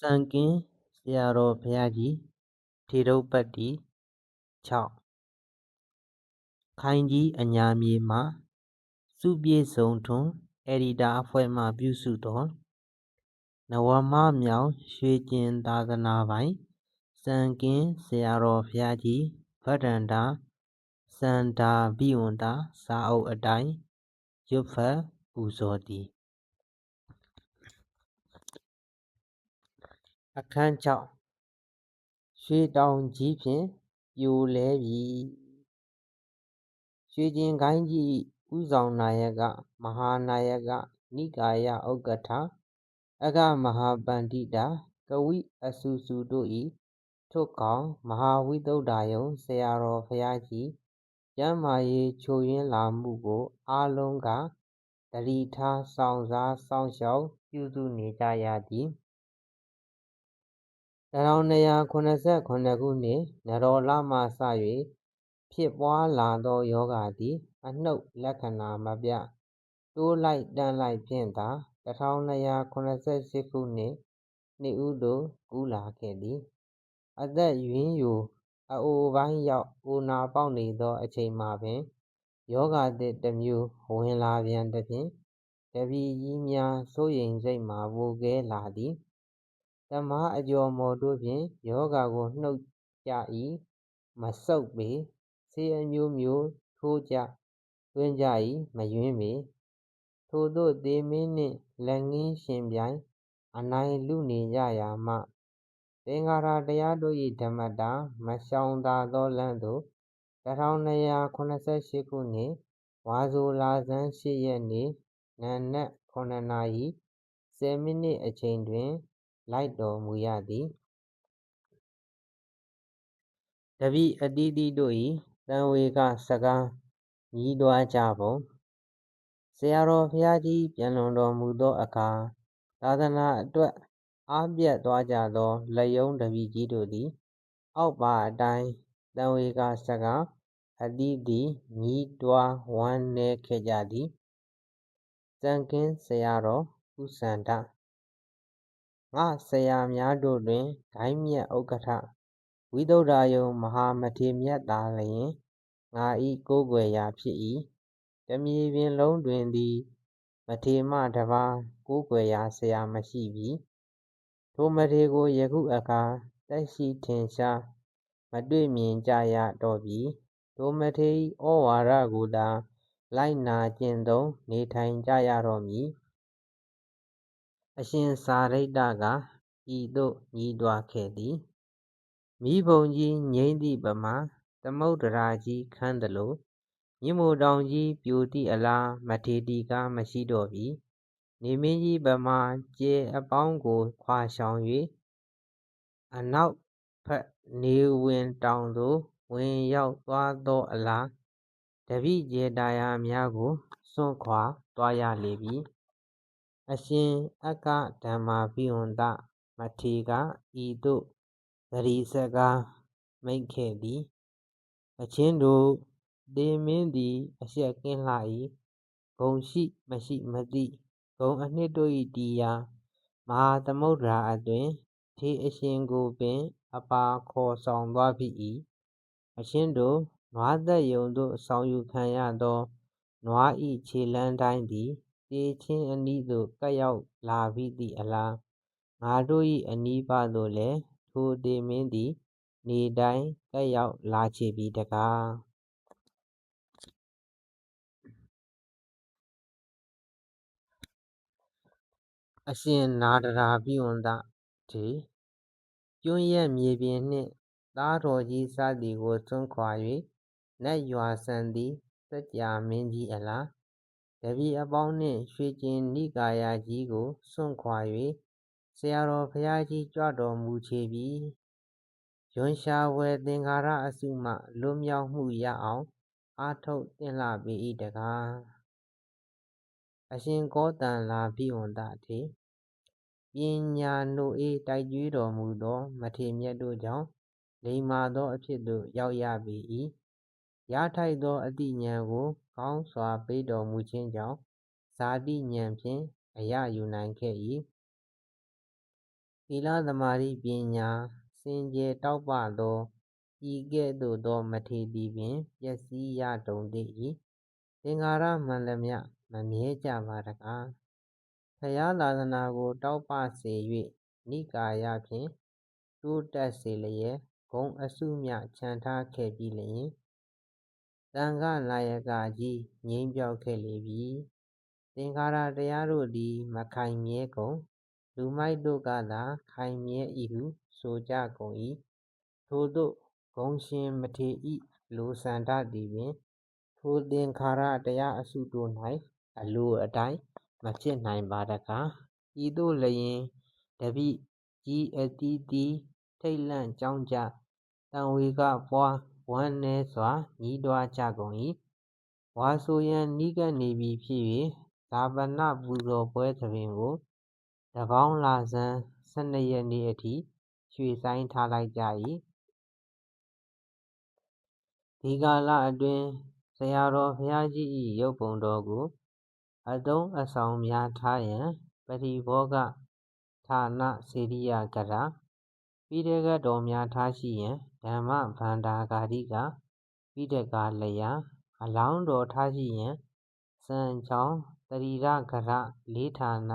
စံကင်းဆရာတော်ဘုရားကြီးထေရုပတ္တိ 6 ခိုင်ကြီးအညာမြေမှစုပြည့်စုံထွန်းအယ်ဒီတာအဖွဲ့မှပြုစုသောနဝမမြောက်ရွှေကျင်သာသနာပိုင်စံကင်းဆရာတော်ဘုရားကြီးဗဒ္ဒန္တာစန္ဒာဘိဝန္တာစာအုပ်အတိုင်းရွတ်ဖတ်ပူဇော်သည်အခန်း 6 ရွှေတောင်ကြီးဖြင့်ပြိုလဲပြီရွှေကျင်ကိုင်းကြီးဦးဆောင်နာယကမဟာနာယကနိကာယဥက္ကဋ္ဌအဂမဟာပန္တိတာကဝိအဆူဆူတို့၏ထွတ်ကောင်မဟာဝိသုဒ္ဓါယုံဆရာတော်ဘုရားကြီးကျမ်းမာရေးချို့ယွင်းလာမှုကိုအားလုံးကသတိထားစောင့်စားစောင့်ရှောက်ပြုစုနေကြရသည်1287ခုနှစ်နရောလမှစ၍ဖြစ်ပွားလာသောယောဂသည်အနှုတ်လက္ခဏာမပြတိုးလိုက်တန်းလိုက်ဖြင့်သာ1288ခုနှစ်နှစ်ဦးသို့ကူးလာခဲ့သည်အသက်ရွင်းယိုအအိုပိုင်းရောက်အိုနာပေါက်နေသောအချိန်မှာပင်ယောဂသစ်တစ်မျိုးဝင်လာပြန်သဖြင့်တပည့်ကြီးများစိုးရိမ်စိတ်မှာပိုကဲလာသည်သမားအကျော်မော်တို့ဖြင့်ယောဂကိုနှုတ်ကြ၏မဆုတ်ပေဆေးအမျိုးမျိုးထိုးကြသွင်းကြ၏မယွင်းပေထို့သို့သေမင်းနှင့်လက်ငင်းရှင်ပြိုင်အနိုင်လုနေကြရာမှသင်္ဃာရတရားတို့၏ဓမ္မတာမရှောင်သာသောလမ်းသို့1288ခုနှစ်ဝါဆိုလဆန်း8ရက်နေ့နံနက်9နာရီ10မိနစ်အချိန်တွင်လိုက်တော်မူရသည်တပည့်အသီးသီးတို့၏သံဝေကစကားညီးတွားကြပုံဆရာတော်ဘုရားကြီးပြန်လွန်တော်မူသောအခါသာသနာအတွက်အားပြတ်သွားကြသောလက်ယုံတပည့်ကြီးတို့သည်အောက်ပါအတိုင်းသံဝေကစကားအသီးသီးညီးတွားဝမ်းနည်းခဲ့ကြသည်စံကင်းဆရာတော်ဦးစန္ဒငါဆရာများတို့တွင်ဂိုင်းမြတ်ဥက္ကဋ္ဌဝိသုဒ္ဓါယုံမဟာမထေရမြတ်သာလျှင်ငါ၏ကိုးကွယ်ရာဖြစ်၏တမြေပြင်လုံးတွင်သည်မထေရမှတပါးကိုးကွယ်ရာဆရာမရှိပြီထိုမထေရကိုယခုအခါသက်ရှိထင်ရှားမတွေ့မြင်ကြရတော့ပြီထိုမထေရ၏ဩဝါဒကိုသာလိုက်နာကျင့်သုံးနေထိုင်ကြရတော့မည်အရှင်စာရိတ္တကဤသို့ညီးတွားခဲ့သည်မိဘုံကြီးငြိမ်းသည့်ပမာသမုဒ္ဒရာကြီးခန်းသလိုမြင့်မို့တောင်ကြီးပြိုသည့်အလားမထေတီကားမရှိတော့ပြီနေမင်းကြီးပမာကျဲအပေါင်းကိုခွာရှောင်၍အနောက်ဖက်နေဝင်တောင်သို့ဝင်ရောက်သွားသောအလားတပည့်ကျေတာယာများကိုစွန့်ခွာသွားရလေပြီအရှင်အက္ခဓမ္မာဘိဝန္တမထေရကဤသို့သတိစကားမိန့်ခဲ့သည်အချင်းတို့သေမင်းသည်အရှက်ကင်းလှ၏ဂုဏ်ရှိမရှိမသိဂုဏ်အနှစ်တို့၏တည်ရာမဟာသမုဒ္ဒရာအတွင်ထေအရှင်ကိုပင်အပါခေါ်ဆောင်သွားဖြစ်၏အချင်းတို့နွားသက်ယုံသို့ဆောင်ယူခံရသောနွား၏ခြေလမ်းတိုင်းသည်သေခြင်းအနီးသို့ကပ်ရောက်လာပြီးသည့်အလားငါတို့၏အနီးပသို့လည်းထိုသေမင်းသည်နေတိုင်းကပ်ရောက်လာချေပြီတကားအရှင်နာဒရာဘိဝန္တထေကျွန်းရက်မြေပြင်နှင့်သားတော်ကြီးစသည်ကိုစွန့်ခွာ၍နတ်ရွာစံသည်စัจ जा မင်းကြီးအလားတပည့်အပေါင်းနှင့်ရွှေကျင်နိကာယကြီးကိုစွန့်ခွာ၍ဆရာတော်ဘုရားကြီးကြွတော်မူချေပြီရွံရှာဝယ်သင်္ခါရအစုမှလွတ်မြောက်မှုရအောင်အားထုတ်သင့်လှပေ၏တကားအရှင်ကောသလဘိဝန္တထေပညာနိုအေးတိုက်ကြွေးတော်မူသောမထေရမြတ်တို့ကြောင့်လိမ္မာသောအဖြစ်သို့ရောက်ရပေ၏ရထိုက်သောအသိဉာဏ်ကိုကောင်းစွာပေးတော်မူခြင်းကြောင့်ဇာတိဉာဏ်ဖြင့်အရယူနိုင်ခဲ့၏ သီလသမာဓိပညာစင်ကြယ်တောက်ပသောဤကဲ့သို့သောမထေသည်ပင်ပျက်စီးရတုံသေး၏သင်္ခါရမှန်သမျှမမြဲကြပါတကားဖယားသာသနာကိုတောက်ပစေ၍နိကာယဖြင့်တိုးတက်စေလျက်ဂုဏ်အစုမြချမ်းထားခဲ့ပြီးလျှင်သံဃနာယကကြီးငြိမ်းပြောက်ခဲ့လေပြီသင်္ခါရတရားတို့သည်မခိုင်မြဲကုန်လူမိုက်တို့ကသာခိုင်မြဲ၏ဟုဆိုကြကုန်၏ထို့သို့ဂုဏ်ရှင်မထေ၏လိုဆန္ဒသည်ပင်ထိုသင်္ခါရတရားအစုတို့၌အလိုအတိုင်းမဖြစ်နိုင်ပါတကားဤသို့လျင်တပည့်ကြီးအသီးသီးထိတ်လန့်ကြောင့်ကြတံဝေကပွားဝမ်းနည်းစွာညည်းတွားကြကုန်၏ဝါဆိုရန်နီးကပ်နေပြီဖြစ်၍ဇာပနပူဇော်ပွဲသဘင်ကိုတပေါင်းလဆန်း12 ရက်နေ့အထိရွှေ့ဆိုင်းထားလိုက်ကြ၏ဒီကာလအတွင်းဆရာတော်ဘုရားကြီး၏ရုပ်ပုံတော်ကိုအသုံးအဆောင်များထားရန်ပရိဘောဂဌာနစေရိယကရပိဋကတော်များထားရှိရန်ဓမ္မဗန္ဓာဂါရိကပိဋကလျာအလောင်းတော်ထားရှိရန်စံချောင်းတရီရကရလေးဌာန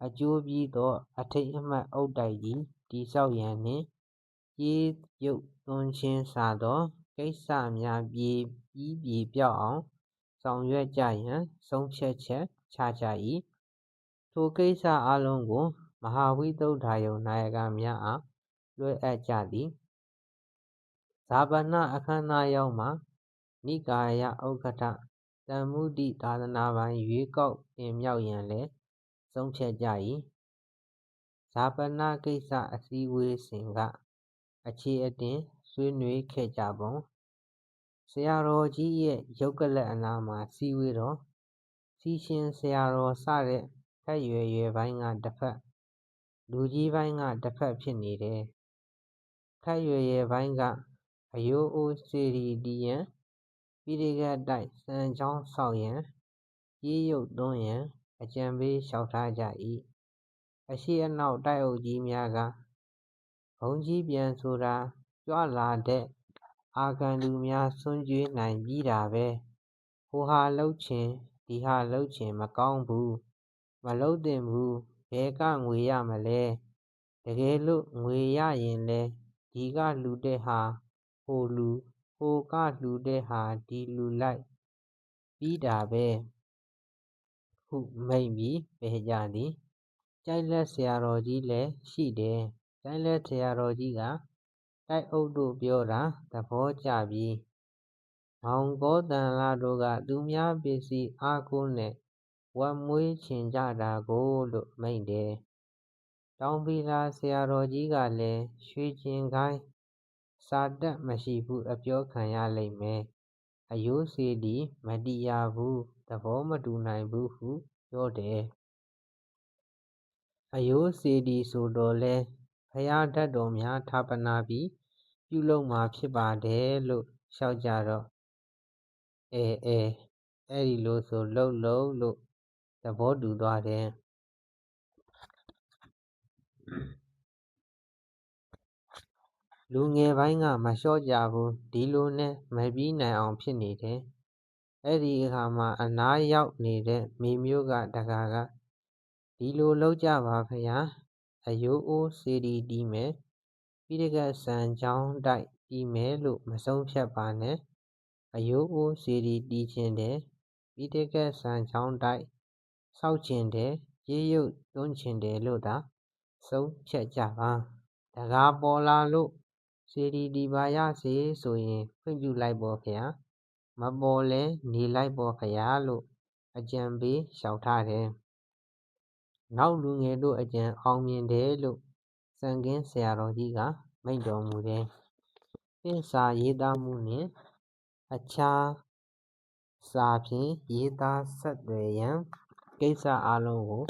အကျိုးပြီးသောအထိတ်အမှတ်အုတ်တိုက်ကြီးတည်ဆောက်ရန်နှင့်ကျေးရုပ်သွန်းခြင်းစသောကိစ္စများပြေပြောက်အောင်ဆောင်ရွက်ကြရန်ဆုံးဖြတ်ချက်ချကြ၏ထိုကိစ္စအလုံးကိုမဟာဝိသုဒ္ဓယုံနာယကများအားလွှဲအပ်ကြသည်ဇာပနအခမ်းအနားရောက်မှနိကာယဥက္ကဋ္ဌတမ္မုဒိသာသနာပိုင်ရွေးကောက်တင်မြှောက်ရန်လည်းဆုံးဖြတ်ကြ၏ဇာပနကိစ္စအစည်းအဝေးစဉ်ကအခြေအတင်ဆွေးနွေးခဲ့ကြပုံဆရာတော်ကြီးရဲ့ရုပ်ကလပ်အနားမှာစည်းဝေးတော့စီရှင်ဆရာတော်စတဲ့ခက်ရွယ်ရွယ်ပိုင်းကတစ်ဖက်လူကြီးပိုင်းကတစ်ဖက်ဖြစ်နေတယ်ခက်ရွယ်ရွယ်ပိုင်းကအယိုးအိုးစေရီတီးရန်ပိဋကတိုက်စံချောင်းဆောက်ရန်ကြေးရုပ်သွန်းရန်အကြံပေးလျှောက်ထားကြ၏အရှိအနောက်တိုက်အုပ်ကြီးများကဘုံကြီးပြန်ဆိုတာကြွလာတဲ့အာခံသူများဆွံ့ကြွေးနိုင်ပြီးတာပဲဟိုဟာလှုပ်ချင်ဒီဟာလှုပ်ချင်မကောင်းဘူးမလှုပ်သင့်ဘူးဘယ်ကငွေရမလဲတကယ်လို့ငွေရရင်လဲဒီကလှူတဲ့ဟာဟိုလူဟိုကလှူတဲ့ဟာဒီလှူလိုက်ပြီးတာပဲဟုမိန့်ပြီးပယ်ကြသည်ကျိုက်လက်ဆရာတော်ကြီးလည်းရှိတယ်ကျိုက်လက်ဆရာတော်ကြီးကတိုက်အုပ်တို့ပြောတာသဘောကျပြီးမောင်ကောတန်လာတို့ကသူများပစ္စည်းအားကိုးနဲ့ဝက်မွေးချင်ကြတာကိုလို့မိန့်တယ်တောင်ပီလာဆရာတော်ကြီးကလည်းရွှေကျင်ခိုင်းစာတက်မရှိဘူးအပြောခံရလိမ့်မယ်အယိုးစေတီမတီးရဘူးသဘောမတူနိုင်ဘူးဟုပြောတယ်အယိုးစေတီဆိုတော့လဲဘုရားဓာတ်တော်များဌာပနာပြီးပြုလုပ်မှာဖြစ်ပါတယ်လို့လျှောက်ကြတော့အဲ့ဒီလိုဆိုလှုပ်လို့သဘောတူသွားတယ်လူငယ်ပိုင်းကမလျှော့ကြဘူးဒီလိုနဲ့မပြီးနိုင်အောင်ဖြစ်နေတယ်အဲ့ဒီအခါမှာအနားရောက်နေတဲ့မိမျိုးကတကာကဒီလိုလုပ်ကြပါဖယားအယိုးအိုးစေတီတီးမယ်ပိဋကစံချောင်းတိုက်တီးမယ်လို့မဆုံးဖြတ်ပါနဲ့အယိုးအိုးစေတီတီးခြင်းတယ်ပိဋကစံချောင်းတိုက်ဆောက်ခြင်းတယ်ကြေးရုပ်သွန်းခြင်းတယ်လို့သာဆုံးဖြတ်ကြပါတကားပေါ်လာလို့စေတီတီးပါရစေဆိုရင်ခွင့်ပြုလိုက်ပေါ်ဖယားမပေါ်လဲနေလိုက်ပေါ်ဖယားလို့အကြံပေးလျှောက်ထားတယ်နောက်လူငယ်တို့အကြံအောင်မြင်တယ်လို့စံကင်းဆရာတော်ကြီးကမိန့်တော်မူတယ်ပင့်စာရေးသားမှုနှင့်အခြားစာဖြင့်ရေးသားဆက်သွယ်ရန်ကိစ္စအလုံးကို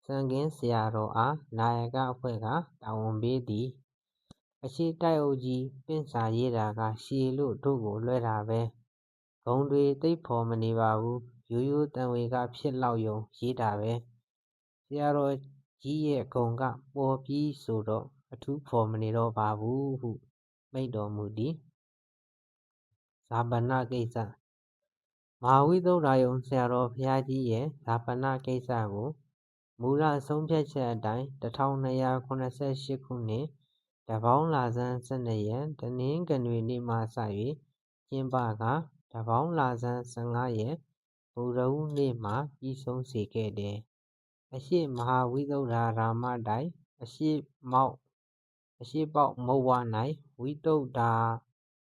စံကင်းဆရာတော်အားနာယကအဖွဲ့ကတာဝန်ပေးသည်အရှိတိုက်အုပ်ကြီးပင့်စာရေးတာကရှည်လို့တို့ကိုလွှဲတာပဲဂုံတွေသိပ်ဖော်မနေပါဘူးရိုးရိုးတန်ဝေကဖြစ်လောက်ယုံရေးတာပဲဆရာတော် ကြီးရဲ့ဂုဏ်ကပေါ်ပြီးဆိုတော့အထူးဖော်မနေတော့ပါဘူးဟုမိန့်တော်မူသည်ဇာပနကိစ္စမဟာဝိသုဒ္ဓါယုံဆရာတော်ဘုရားကြီးရဲ့ဇာပနကိစ္စကိုမူလဆုံးဖြတ်ချက်အတိုင်း1288ခုနှစ်တပေါင်းလာဇန်12ရက်တနင်္ဂနွေနေ့မှစ၍ကျင်းပကတပေါင်းလာဇန်15ရက်ဗုဒ္ဓဟူးနေ့မှပြီးဆုံးစေခဲ့တယ်အရှိမဟာဝိသုဒ္ဓါရာမတိုက်အရှိပေါက်မုတ်ဝ၌ဝိသုဒ္ဓါ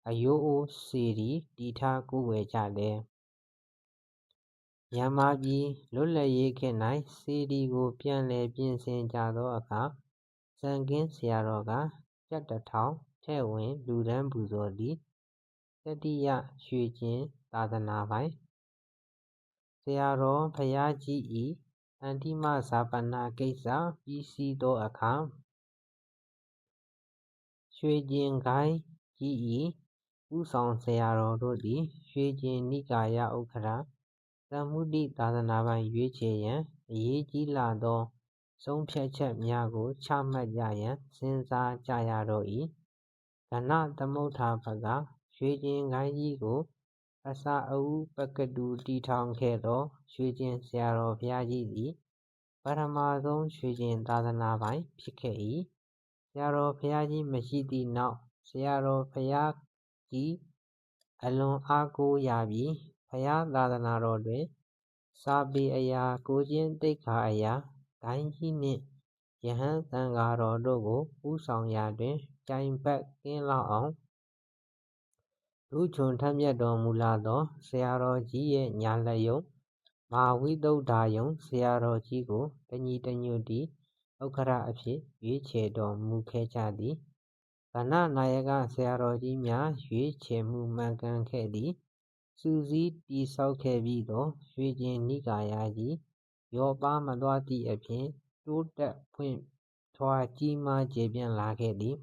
အယိုးအိုးစေတီတည်ထားကိုးကွယ်ကြတယ်မြန်မာပြည်လွတ်လပ်ရေးခေတ်၌စေတီကိုပြန်လည်ပြင်ဆင်ကြသောအခါစံခင်းဆရာတော်ကကျပ်1000ထည့်ဝင်လူဒန်းပူဇော်သည်တတိယရွှေကျင်သာသနာပိုင်ဆရာတော်ဘုရားကြီး၏အန္တိမဇာပနကိစ္စပြီးစီးသောအခါရွှေကျင်ဂိုဏ်းကြီး၏ဦးဆောင်ဆရာတော်တို့သည်ရွှေကျင်နိကာယဥက္ကဋ္ဌသမ္မုဒိသာသနာပိုင်ရွေးချယ်ရန်အရေးကြီးလာသောဆုံးဖြတ်ချက်များကိုချမှတ်ကြရန်စဉ်းစားကြရတော့၏ကဏသမုဋ္ဌာဘကရွှေကျင်ဂိုဏ်းကြီးကိုအစအဦးပကတူတည်ထောင်ခဲ့သောရွှေကျင်ဆရာတော်ဘုရားကြီးသည်ပထမဆုံးရွှေကျင်သာသနာပိုင်ဖြစ်ခဲ့၏ဆရာတော်ဘုရားကြီးမရှိသည့်နောက်ဆရာတော်ဘုရားကြီးအလွန်အားကိုးရပြီးဘုရားသာသနာတော်တွင်စာပေအရာကိုယ်ကျင့်သိက္ခာအရာဂိုဏ်းကြီးနှင့်ယဟန်သံဃာတော်တို့ကိုဦးဆောင်ရာတွင်ပြိုင်ဘက်ကင်းလောက်အောင်လူချွန်ထက်မြက်တော်မူလာသောဆရာတော်ကြီးရဲ့ညာလက်ယုံမဟာဝိသုဒ္ဓါယုံဆရာတော်ကြီးကိုတညီတညွတ်တည်းဥက္ကဋ္ဌအဖြစ်ရွေးချယ်တော်မူခဲ့ကြသည်ကဏနာယကဆရာတော်ကြီးများရွေးချယ်မှုမှန်ကန်ခဲ့သည်စုစည်းတည်ဆောက်ခဲ့ပြီးသောရွှေကျင်နိကာယကြီးလျော့ပါးမသွားသည့်အပြင်တိုးတက်ဖွံ့ထွားကြီးမားကျယ်ပြန့်လာခဲ့သည်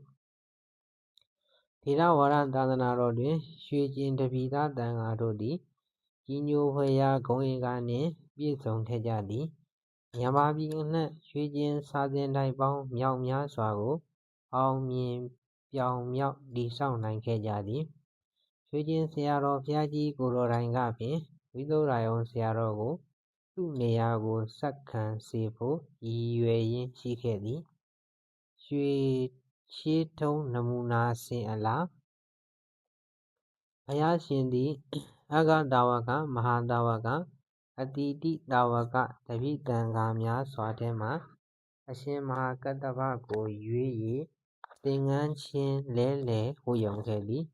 ထေရဝါဒသာသနာတော်တွင်ရွှေကျင်တပိသားသံဃာတို့သည်ကြီးညိုဖွယ်ရာဂုဏ်ဧကနှင့်ပြည့်စုံခဲ့ကြသည်မြန်မာပြည်အနှံ့ရွှေကျင်စာသင်တိုက်ပေါင်းမြောက်များစွာကိုအောင်မြင်ပြောင်မြောက်တည်ဆောက်နိုင်ခဲ့ကြသည်ရွှေကျင်ဆရာတော်ဘုရားကြီးကိုယ်တော်တိုင်ကပင်ဝိသုဒ္ဓါယုံဆရာတော်ကိုသူ့နေရာကိုဆက်ခံစေဖို့ရည်ရွယ်ရင်းရှိခဲ့သည်ရွှေရှေးထုံးနမူနာစဉ်အလားဘုရားရှင်သည်အဂတာဝကမဟာတာဝကအတိတိတာဝကတပိသံဃာများစွာထဲမှအရှင်မဟာကတ္တဗကိုရွေး၍သင်္ကန်းချင်းလဲလှယ်ဝတ်ယုံခဲ့သည်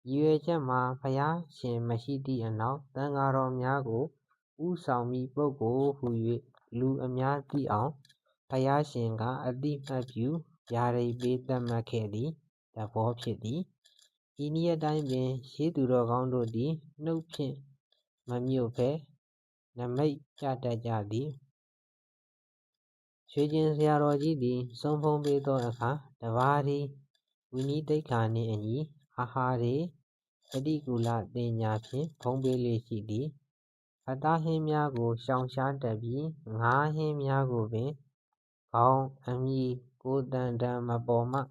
ရည်ရွယ်ချက်မှာဘုရားရှင်မရှိသည့်အနောက်သံဃာတော်များကိုဦးဆောင်မည့်ပုဂ္ဂိုလ်ဟု၍လူအများသိအောင်ဘုရားရှင်ကအတိမတ်ပြုယာရိပ်ပေးသတ်မှတ်ခဲ့သည့်သဘောဖြစ်သည်ဤနည်းအတိုင်းပင်ရှေးသူတော်ကောင်းတို့သည်နှုတ်ဖြင့်မမြုပ်ဘဲနမိတ်ပြတတ်ကြသည်ရွှေကျင်ဆရာတော်ကြီးသည်ဆုံးဖုံးပေးသောအခါတပါးသည်ဝိနည်းသိက္ခာနှင့်အညီအာဟာရေပฏิကူလတင်ညာဖြင့်ဖုံးပေးလေ့ရှိသည်အသားဟင်းများကိုရှောင်ရှားတတ်ပြီးငါးဟင်းများကိုပင်ခေါင်းအမည်ကိုယ်တန်တန်မပေါ်မှ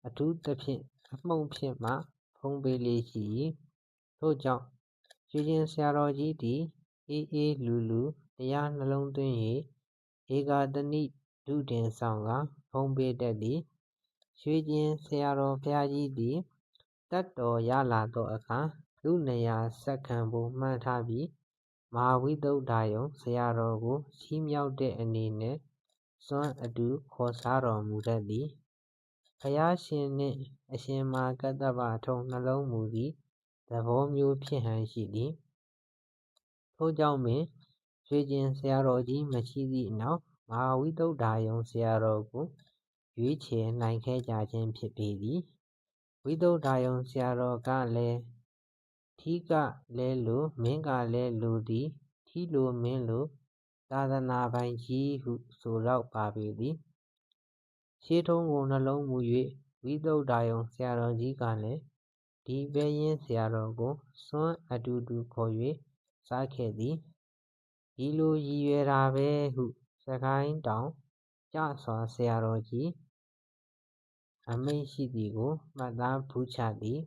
အထူးသဖြင့်အမှုန့်ဖြင့်မှဖုံးပေးလေ့ရှိ၏ထို့ကြောင့်ရွှေကျင်ဆရာတော်ကြီးသည်အေးအေးလူလူတရားနှလုံးသွင်း၍ဧကာတနိဒုတင်ဆောင်ကဖုံးပေးတတ်သည်ရွှေကျင်ဆရာတော်ဘုရားကြီးသည်တတ်တော်ရလာသောအခါလူနေရာဆက်ခံဖို့မှန်းထားပြီးမဟာဝိသုဒ္ဓါယုံဆရာတော်ကိုချီးမြှောက်တဲ့အနေနဲ့စွမ်းအတူခေါ်စားတော်မူတတ်သည်ဘုရားရှင်နှင့်အရှင်မဟာကတ္တဗထုံနှလုံးမူသည့်သဘောမျိုးဖြစ်ဟန်ရှိသည်ထို့ကြောင့်ပင်ရွှေကျင်ဆရာတော်ကြီးမရှိသည့်နောက်မဟာဝိသုဒ္ဓါယုံဆရာတော်ကိုရွေးချယ်နိုင်ခဲ့ကြခြင်းဖြစ်ပေသည်ဝိသုဒ္ဓါယုံဆရာတော်ကလည်းထီးကလဲလိုမင်းကလဲလိုသည်ထီးလိုမင်းလိုသာသနာပိုင်ကြီးဟုဆိုတော့ပါပေသည်ရှေးထုံးကိုနှလုံးမူ၍ဝိသုဒ္ဓါယုံဆရာတော်ကြီးကလည်းဒီပဲရင်ဆရာတော်ကိုစွမ်းအတူတူခေါ်၍စားခဲ့သည်ဒီလိုရည်ရွယ်တာပဲဟုစကိုင်းတောင် ကျစွာဆရာတော်ကြီးအမိန့်ရှိသည်ကိုမှတ်သားဖူးချသည်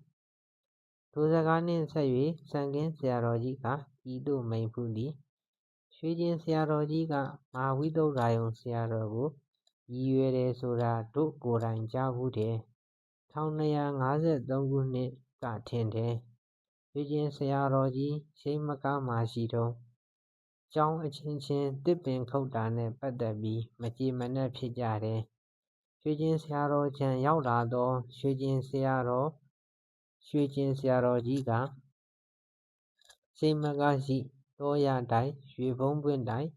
ထိုစကားနှင့်ဆက်၍စံခင်းဆရာတော်ကြီးကဤသို့မိန့်ဖူးသည်ရွှေကျင်ဆရာတော်ကြီးကမဟာဝိသုဒ္ဓါယုံဆရာတော်ကိုရည်ရွယ်တယ်ဆိုတာတို့ကိုယ်တိုင်ကြားဖူးတယ်1253ခုနှစ်ကထင်တယ်ရွှေကျင်ဆရာတော်ကြီးရှိမ်းမကားမှာရှိတုန်းကျောင်းအချင်းချင်းတစ်ပင်ခုတ်တာနဲ့ပတ်သက်ပြီးမကျေမနပ်ဖြစ်ကြတယ်ရွှေကျင်ဆရာတော်ထံရောက်လာသောရွှေကျင်ဆရာတော်ကြီးကရှိမ်းမကားရှိတောရတိုက်ရွှေဘုံပွင့်တိုက်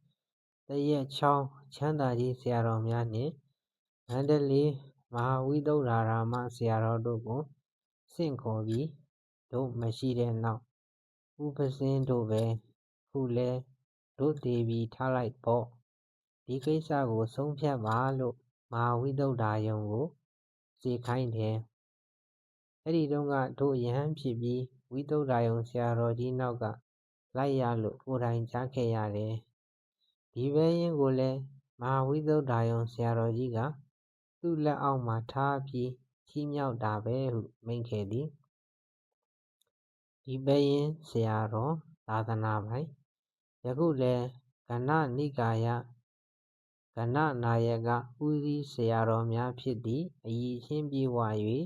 သရက်ချောင်းချမ်းသာကြီးဆရာတော်များနှင့်မန္တလေးမဟာဝိသုဒ္ဓါရမဆရာတော်တို့ကိုဆင့်ခေါ်ပြီးတို့မရှိတဲ့နောက်ဥပစင်းတို့ပဲခုလဲတို့တည်ပြီးထားလိုက်ပေါ့ဒီကိစ္စကိုဆုံးဖြတ်ပါလို့မဟာဝိသုဒ္ဓါယုံကိုစေခိုင်းတယ်အဲ့ဒီတုန်းကတို့ယဟန်ဖြစ်ပြီးဝိသုဒ္ဓါယုံဆရာတော်ကြီးနောက်ကလိုက်ရလို့ကိုယ်တိုင်ကြားခဲ့ရတယ်ဒီပဲရင်ကိုလည်းမဟာဝိသုဒ္ဓါယုံဆရာတော်ကြီးကသူ့လက်အောက်မှာထားပြီးချီးမြှောက်တာပဲဟုမိန့်ခဲ့သည်ဒီပဲရင်ဆရာတော်သာသနာပိုင်ယခုလည်းကဏနိကာယကဏနာယကဦးစီးဆရာတော်များဖြစ်သည့်အည်ရှင်းပြေဝ၍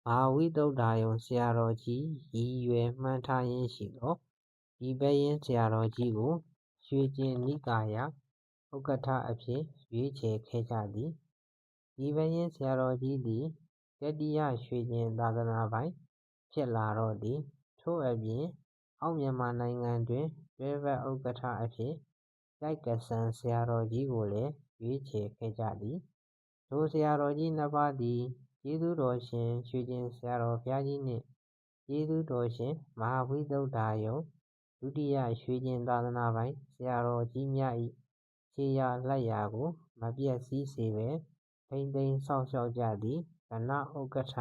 မဟာဝိသုဒ္ဓါယုံဆရာတော်ကြီးရည်ရွယ်မှန်းထားရင်းရှိသောဒီပဲရင်ဆရာတော်ကြီးကိုရွှေကျင်နိကာယဥက္ကဋ္ဌအဖြစ်ရွေးချယ်ခဲ့ကြသည်ဒီပဲရင်ဆရာတော်ကြီးသည်တတိယရွှေကျင်သာသနာပိုင်ဖြစ်လာတော့သည်ထို့အပြင်အောက်မြန်မာနိုင်ငံတွင်တွဲဘက်ဥက္ကဋ္ဌအဖြစ်လိုက်ကဆန်ဆရာတော်ကြီးကိုလည်းရွေးချယ်ခဲ့ကြသည်ထိုဆရာတော်ကြီးနှစ်ပါးသည်ကျေးဇူးတော်ရှင်ရွှေကျင်ဆရာတော်ဘုရားကြီးနှင့်ကျေးဇူးတော်ရှင်မဟာဝိသုဒ္ဓါယုံဒုတိယရွှေကျင်သာသနာပိုင်ဆရာတော်ကြီးများ၏ခြေရာလက်ရာကိုမပျက်စီးစေဘဲထိန်းသိမ်းစောင့်ရှောက်ကြသည်ကဏဥက္ကဋ္ဌ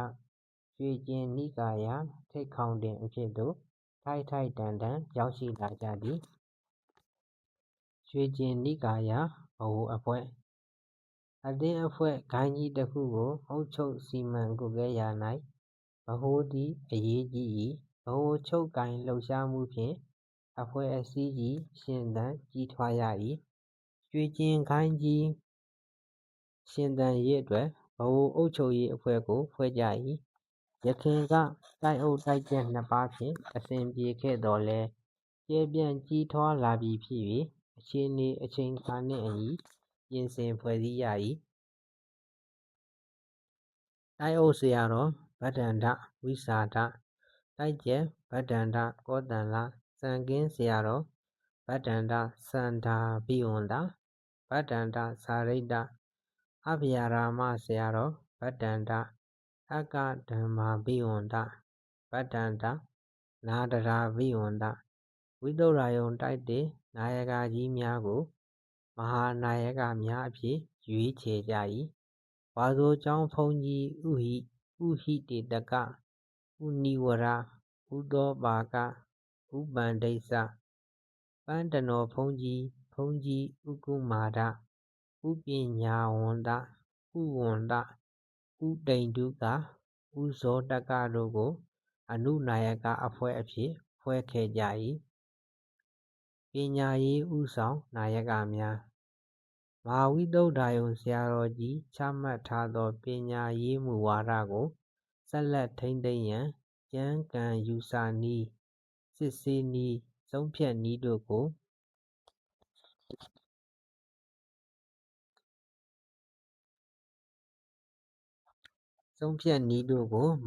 ရွှေကျင်နိကာယထိပ်ခေါင်းတင်အဖြစ်သို့ထိုက်ထိုက်တန်တန်ရောက်ရှိလာကြသည်ရွှေကျင်နိကာယဗဟိုအဖွဲ့အသင်းအဖွဲ့ဂိုဏ်းကြီးတစ်ခုကိုအုပ်ချုပ်စီမံကွပ်ကဲရာ၌ဗဟိုသည်အရေးကြီး၏ဗဟိုချုပ်ကိုင်လှုပ်ရှားမှုဖြင့်အဖွဲ့အစည်းကြီးရှင်သန်ကြီးထွားရ၏ရွှေကျင်ဂိုဏ်းကြီးရှင်သန်ရေးအတွက်ဗဟိုအုပ်ချုပ်ရေးအဖွဲ့ကိုဖွဲ့ကြ၏ယခင်ကတိုက်အုပ်တိုက်ကျက်နှစ်ပါးဖြင့်အစဉ်ပြေခဲ့သော်လည်းကျယ်ပြန့်ကြီးထွားလာပြီဖြစ်၍အခြေအနေအချိန်အခါနှင့်အညီပြင်ဆင်ဖွဲ့စည်းရ၏တိုက်အုပ်ဆရာတော်ဗဒ္ဒန္တဝိစာဒတိုက်ကျက်ဗဒ္ဒန္တကောသလစံခင်းဆရာတော်ဗဒ္ဒန္တစန္ဒာဘိဝန္တာဗဒ္ဒန္တစာရိတ္တအဘယာရာမဆရာတော်ဗဒ္ဒန္တအကဓမ္မာဘိဝန္တဗဒ္ဒန္တနာဒရာဘိဝန္တဝိသုဒ္ဓါယုံတိုက်တဲ့နာယကကြီးများကိုမဟာနာယကများအဖြစ်ရွေးချယ်ကြ၏ဝါဆိုကျောင်းဘုန်းကြီးဥဟိတေတကဥနိဝရဥသောပါကဥပန္ဒိစပန်းတနော်ဘုန်းကြီးဥကုမာဒဥပညာဝန္တဥဝန္တဥတိန္ဒုကဥဇောတကတို့ကိုအနုနာယကအဖွဲ့အဖြစ်ဖွဲ့ခဲ့ကြ၏ပညာရေးဥဆောင်နာယကများမဟာဝိသုဒ္ဓါယုံဆရာတော်ကြီးချမှတ်ထားသောပညာရေးမူဝါဒကိုဆက်လက်ထိန်းသိမ်းရန်ကျမ်းဂန်ယူဆနည်းစစ်ဆေးနည်းဆုံးဖြတ်နည်းတို့ကို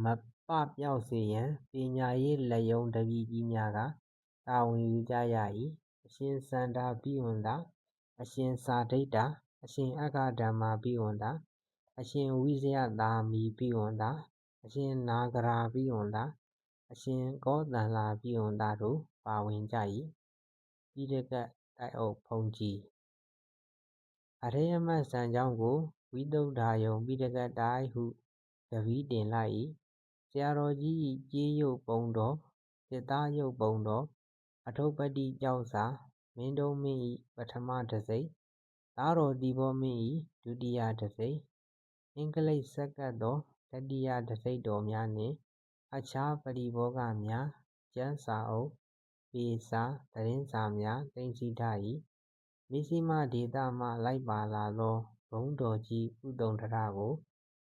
မပပျောက်စေရန်ပညာရေးလက်ရုံးတပည့်ကြီးများကတာဝန်ယူကြရ၏အရှင်စန္ဒာဘိဝန္တာအရှင်စာဒိဋ္ဌာအရှင်အဂဓမ္မာဘိဝန္တာအရှင်ဝိဇယသာမီဘိဝန္တာအရှင်နာဂရာဘိဝန္တာအရှင်ကောသလဘိဝန္တာတို့ပါဝင်ကြ၏ပိဋကတိုက်အုပ်ဘုန်းကြီးအရိယမတ်စံကြောင်းကိုဝိသုဒ္ဓါယုံပိဋကတိုက်ဟုတပည့်တင်လိုက်၏ဆရာတော်ကြီး၏ကြေးရုပ်ပုံတော်စစ်သားရုပ်ပုံတော်အထုပ္ပတ္တိကျောက်စာမင်းတုံးမင်း၏ပထမတံဆိပ် သားတော်တီဘောမင်း၏ဒုတိယတစိတ်အင်္ဂလိပ်စက္ကပ်သောတတိယတစိတ်တော်များနှင့်အခြားပရိဘောဂများကျမ်းစာအုပ်ပေစာသတင်းစာများသိမ်းဆည်းထား၏မဇ္ဈိမဒေသမှလိုက်ပါလာသောဘုန်းတော်ကြီးဥတုန္ဒရကို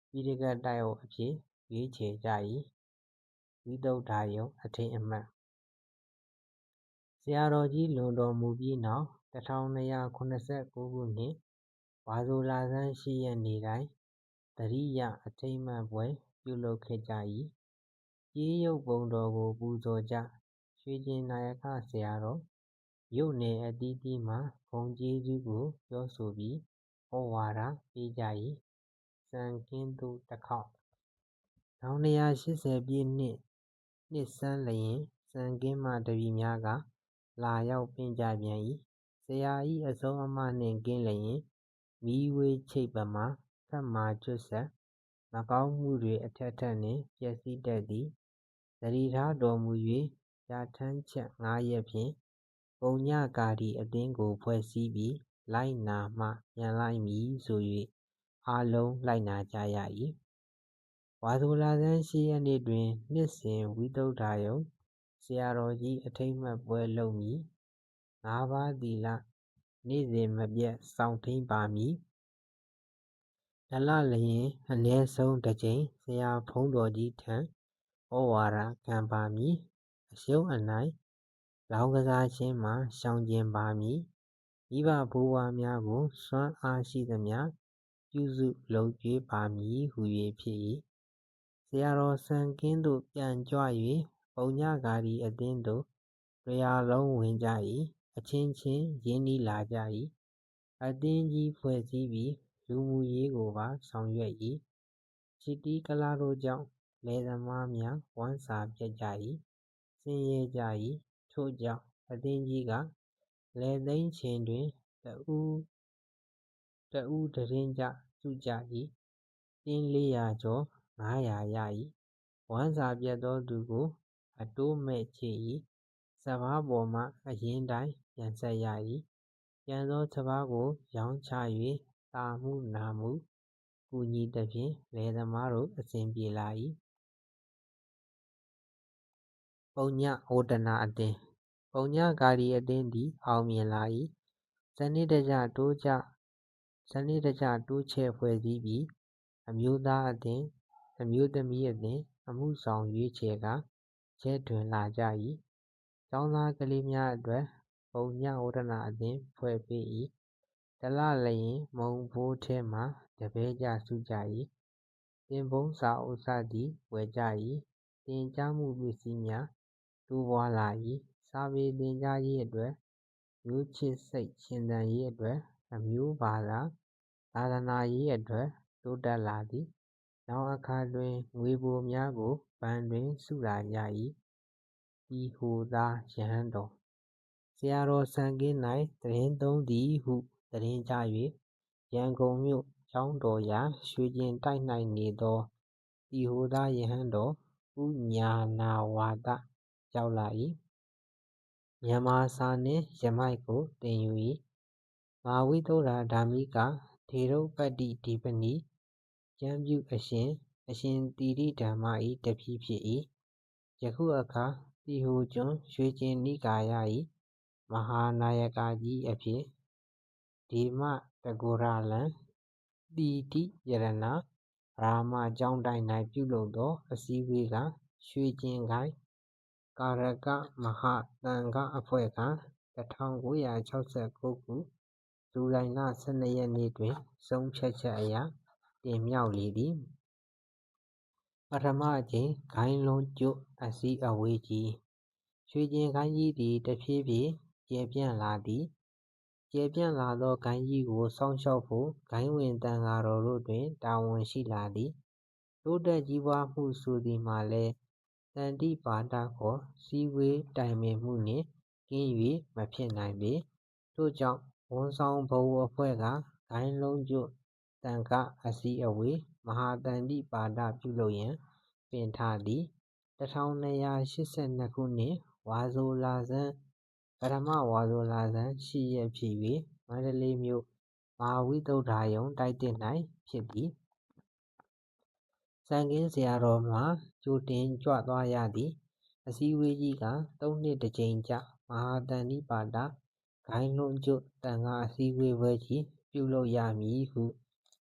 ပိဋကတိုက်အုပ်အဖြစ်ရွေးချယ်ကြ၏ဝိသုဒ္ဓါယုံအထိမ်းအမှတ်ဆရာတော်ကြီးလွန်တော်မူပြီးနောက်1289ခုနှစ်ဝါဆိုလဆန်း8ရက်နေ့တိုင်းသရိယအထိမ်းအမှတ်ပွဲပြုလုပ်ခဲ့ကြ၏ကြေးရုပ်ပုံတော်ကိုပူဇော်ကြရွှေကျင်နာယကဆရာတော်မြို့နယ်အသီးသီးမှဂုဏ်ကျေးဇူးကိုပြောဆိုပြီးဩဝါဒပေးကြ၏စံကင်းသို့တစ်ခေါက်1280ပြည့်နှစ်ဆန်းလျင်စံကင်းမှတပည့်များကလာရောက်ပင့်ကြပြန်၏ဆရာ၏အဆုံးအမနှင့်ကင်းလျင်မီးဝေးချိတ်ပမာခတ်မာကျွတ်ဆက်မကောင်းမှုတွေအထက်ထက်နှင့်ပျက်စီးတတ်သည်သတိထားတော်မူ၍ပြဋ္ဌာန်းချက်9ရက်ဖြင့်ပုညကာရီအသင်းကိုဖွဲ့စည်းပြီးလိုက်နာမှပြန်လိုက်မည်ဆို၍အားလုံးလိုက်နာကြရ၏ဝါဆိုလဆန်း8ရက်နေ့တွင်နှစ်စဉ်ဝိသုဒ္ဓါယုံဆရာတော်ကြီးအထိမ်းအမှတ်ပွဲလုပ်မည်5ပါးသီလနေ့စဉ်မပြတ်စောင့်ထိန်းပါမည်တစ်လလျင်အနည်းဆုံးတစ်ကြိမ်ဆရာဘုန်းတော်ကြီးထံဩဝါဒခံပါမည်အရှုံးအနိုင်လောင်းကစားခြင်းမှာရှောင်ကျဉ်ပါမည်မိဘဘိုးဘွားများကိုစွမ်းအားရှိသမျှပြုစုလုပ်ကြွေးပါမည်ဟူ၍ဖြစ်၏ဆရာတော်စံကင်းသို့ပြန်ကြွ၍ပုညကာရီအသင်းသို့တရားလုံးဝင်ကြ၏အချင်းချင်းရင်းနှီးလာကြ၏အသင်းကြီးဖွဲ့စည်းပြီးလူမှုရေးကိုပါဆောင်ရွက်၏ချစ်တီးကလားတို့ကြောင့်လယ်သမားများဝမ်းစာပြတ်ကြ၏ဆင်းရဲကြ၏ထို့ကြောင့်အသင်းကြီးကလယ်သိမ်းချိန်တွင်တဦးသတင်းကြစုကြ၏တင်း400ကျော်900ရ၏ဝမ်းစာပြတ်သောသူကိုအတိုးမဲ့ချေ၏စပါးပေါ်မှအရင်တိုင်းပြန်ဆက်ရ၏ပြန်သောစပါးကိုရောင်းချ၍သာမှုနာမှုကူညီသဖြင့်လယ်သမားတို့အဆင်ပြေလာ၏ပုညဝတ္တနာအသင်းပုညကာရီအသင်းသည်အောင်မြင်လာ၏စနစ်တကျတိုးချဲ့ဖွဲ့စည်းပြီးအမျိုးသားအသင်းအမျိုးသမီးအသင်းအမှုဆောင်ရွေးချယ်ကာချဲ့ထွင်လာကြ၏ကျောင်းသားကလေးများအတွက်ပုညဝတ္တနာအသင်းဖွဲ့ပေး၏တစ်လလျင်မုံဖိုးထဲမှတပဲကျစုကြ၏သင်ပုန်းစာအုပ်စသည်ဝယ်ကြ၏သင်ကြားမှုပစ္စည်းများတိုးပွားလာ၏စာပေသင်ကြားရေးအတွက်မျိုးချစ်စိတ်ရှင်သန်ရေးအတွက်အမျိုးဘာသာသာသနာရေးအတွက်တိုးတက်လာသည်နောက်အခါတွင်ငွေပိုများကိုဘဏ်တွင်စုလာကြ၏ဤဟူသာယဟန်တော်ဆရာတော်စံကင်း၌သတင်းသုံးသည်ဟုသတင်းကြား၍ရန်ကုန်မြို့ကျောင်းတော်ရာရွှေကျင်တိုက်၌နေသောဤဟူသာယဟန်တော်ဥညာဏဝါဒရောက်လာ၏မြန်မာစာနှင့်ယမိုက်ကိုသင်ယူ၏မဟာဝိသုဒ္ဓါဓမ္မိကထေရုပတ္တိဓိပနည်းကျမ်းပြုအရှင်သီရိဓမ္မ၏တပည့်ဖြစ်၏ယခုအခါသီဟိုကျွန်းရွှေကျင်နိကာယ၏မဟာနာယကကြီးအဖြစ်ဒေမတဂောရလံသီတိရတနာရာမကျောင်းတိုက်၌ပြုလုပ်သောအစည်းအဝေးကရွှေကျင်ခိုင်ကာရကမဟာသံဃအဖွဲ့က1969ခုဇူလိုင်လ12ရက်နေ့တွင်ဆုံးဖြတ်ချက်အရတင်မြှောက်လေသည်ပထမအကြိမ်ဂိုဏ်းလုံးကျွတ်အစည်းအဝေးကြီးရွှေကျင်ခိုင်ကြီးသည်တဖြည်းဖြည်းကျယ်ပြန့်လာသည်ကျယ်ပြန့်လာသောဂိုဏ်းကြီးကိုစောင့်ရှောက်ဖို့ဂိုဏ်းဝင်သံဃာတော်တို့တွင်တာဝန်ရှိလာသည်တိုးတက်ကြီးပွားမှုဆိုသည်မှာလည်းသန္တိပါဒခေါ်စည်းဝေးတိုင်ပင်မှုနှင့်ကင်း၍မဖြစ်နိုင်ပေထို့ကြောင့်ဝန်ဆောင်ဘုတ်အဖွဲ့ကဂိုဏ်းလုံးကျွတ်သံဃအစည်းအဝေးမဟာသန္တိပါဒပြုလုပ်ရန်ပန်ထားသည်1282ခုနှစ်ဝါဆိုလဆန်းပထမဝါဆိုလဆန်း8ရက်ဖြစ်၍မန္တလေးမြို့မ မဟာဝိသုဒ္ဓါယုံတိုက်သစ်၌ဖြစ်သည်စံခင်းဆရာတော်မှာကြိုတင်ကြွသွားရသည်အစည်းအဝေးကြီးက3 နှစ်တစ်ကြိမ်ကျမဟာတန်တိပါဒဂိုင်းလွန်ကျွတ်တန်ခါအစည်းအဝေးပွဲကြီးပြုလုပ်ရမည်ဟု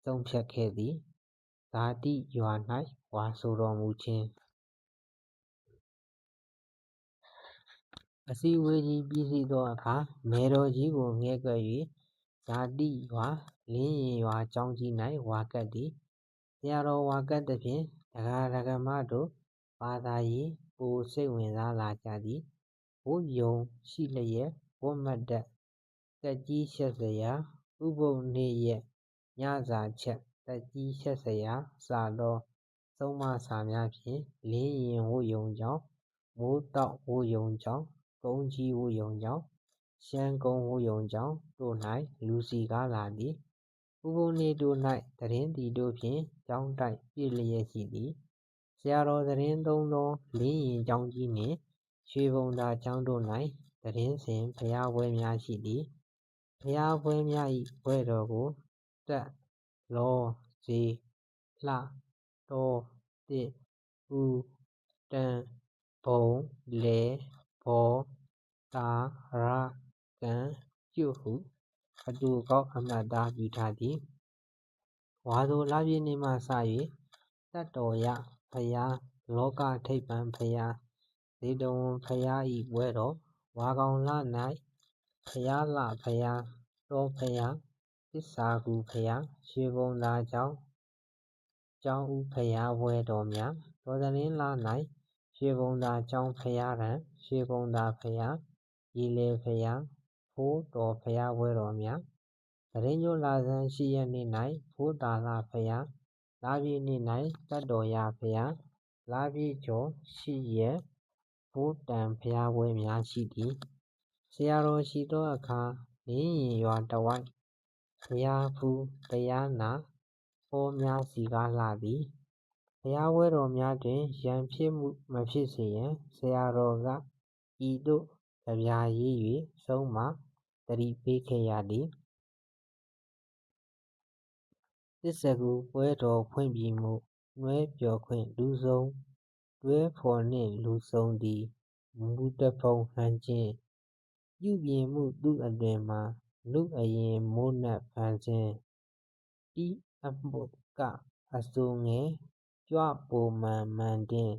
ဆုံးဖြတ်ခဲ့သည်ဇာတိရွာ၌ဝါဆိုတော်မူခြင်းအစည်းအဝေးကြီးပြီးစီးသောအခါမယ်တော်ကြီးကိုငဲ့ကွက်၍ဇာတိရွာလင်းရင်ရွာကျောင်းကြီး၌ဝါကပ်သည်ဆရာတော်ဝါကပ်သဖြင့်ဒကာဒကမတို့ဘာသာရေးပိုစိတ်ဝင်စားလာကြသည်ဝတ်ယုံရှိလျက်ဝတ်မတ်တတ်သက်ကြီးရှက်စရာဥပုပ်နေ့ရက်ညစာချက်သက်ကြီးရှက်စရာစသောသုံးမစာများဖြင့်လင်းရင်ဝတ်ယုံကြောင်းမိုးတောက်ဝတ်ယုံကြောင်းကုန်းကြီးဝတ်ယုံကြောင်းရှမ်းကုန်းဝတ်ယုံကြောင်းတို့၌လူစီကားလာသည်ဥပုပ်နေ့တို့၌သတင်းတီတို့ဖြင့်ကျောင်းတိုက်ပြည့်လျက်ရှိသည်ဆရာတော်သတင်းသုံးသောလင်းရင်ကျောင်းကြီးနှင့်ရွှေဘုံသာကျောင်းတို့၌သတင်းစဉ်ဘုရားပွဲများရှိသည်ဘုရားပွဲများ၏ပွဲတော်ကိုတက်လောဇေလှတော်တစ်ဦးတန်ဘုံလေဘောတာရကံကျွတ်ဟုအတူကောက်အမှတ်သားပြုထားသည်ဝါဆိုလပြည့်နေ့မှစ၍တတ်တော်ရဘုရားလောကထိပ်ပံဘုရားဇေတဝန်ဘုရား၏ပွဲတော်ဝါကောင်လ၌ဘုရားလှဘုရားတော်ဘုရားသစ္စာကူဘုရားရွှေဘုံသာကျောင်းဦးဘုရားပွဲတော်များတော်သတင်းလ၌ရွှေဘုံသာကျောင်းဘုရားထံရွှေဘုံသာဘုရားရေလေဘုရားဖိုးတော်ဘုရားပွဲတော်များသတင်းကျိုးလာဆန်း8 ရက်နေ့၌ဖိုးတာလဘုရားလပြည့်နေ့၌တတ်တော်ရဘုရားလပြည့်ကျော်8 ရက်ဖိုးတန်ဘုရားပွဲများရှိသည်ဆရာတော်ရှိသောအခါလင်းရင်ရွာတဝိုက်ဘုရားဖူးတရားနာဟောများစီကားလှသည်ဘုရားပွဲတော်များတွင်ရန်ဖြစ်မှုမဖြစ်စေရန်ဆရာတော်ကဤသို့ကြပြရေး၍ဆုံးမသတိပေးခဲ့ရသည်သစ္စာကူပွဲတော်ဖွင့်ပြီမှုနွဲပျော်ခွင့်လူဆုံးတွဲဖော်နှင့်လူဆုံးသည်မူတဖုံဟန်ခြင်းပြုပြင်မှုသူအတွင်မှာနုအရင်မိုးနက်ဖန်ဆင်းတီးအမှုကအစိုးငယ်ကြွပိုမှန်မှန်တင်း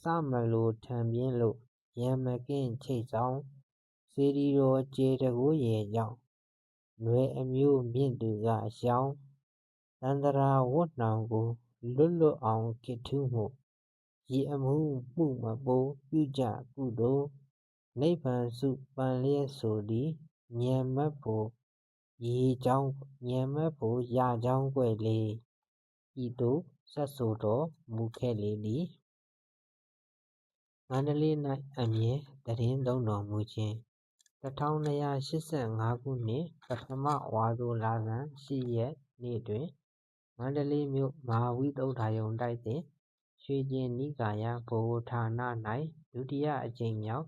စမလိုထံပြင်းလို့ရံမကင်းချိတ်ဆောင်စေတီတော်ကျေတကိုးရဲ့ကြောင့်နွယ်အမျိုးမြင့်သူကရှောင်းသန္တရာဝတ်နှောင်ကိုလွတ်အောင်ကိထုမှုရေအမှုမှုမပိုးပြုကြကုသိုလ်နိဗ္ဗာန်စုပန်လျက်ဆိုသည်ဉာဏ်မက်ဖို့ရေချောင်းဉာဏ်မက်ဖို့ရချောင်းကွယ်လေဤသို့ဆက်ဆိုတော်မူခဲ့လေသည်မန္တလေး၌အမြဲသတင်းသုံးတော်မူခြင်း1285ခုနှစ်ပထမဝါဆိုလဆန်း8 ရက်နေ့တွင်မန္တလေးမြို့မဟာဝိသုဒ္ဓါယုံတိုက်သည့်ရွှေကျင်နိကာယဗဟိုဌာန၌ဒုတိယအကြိမ်မြောက်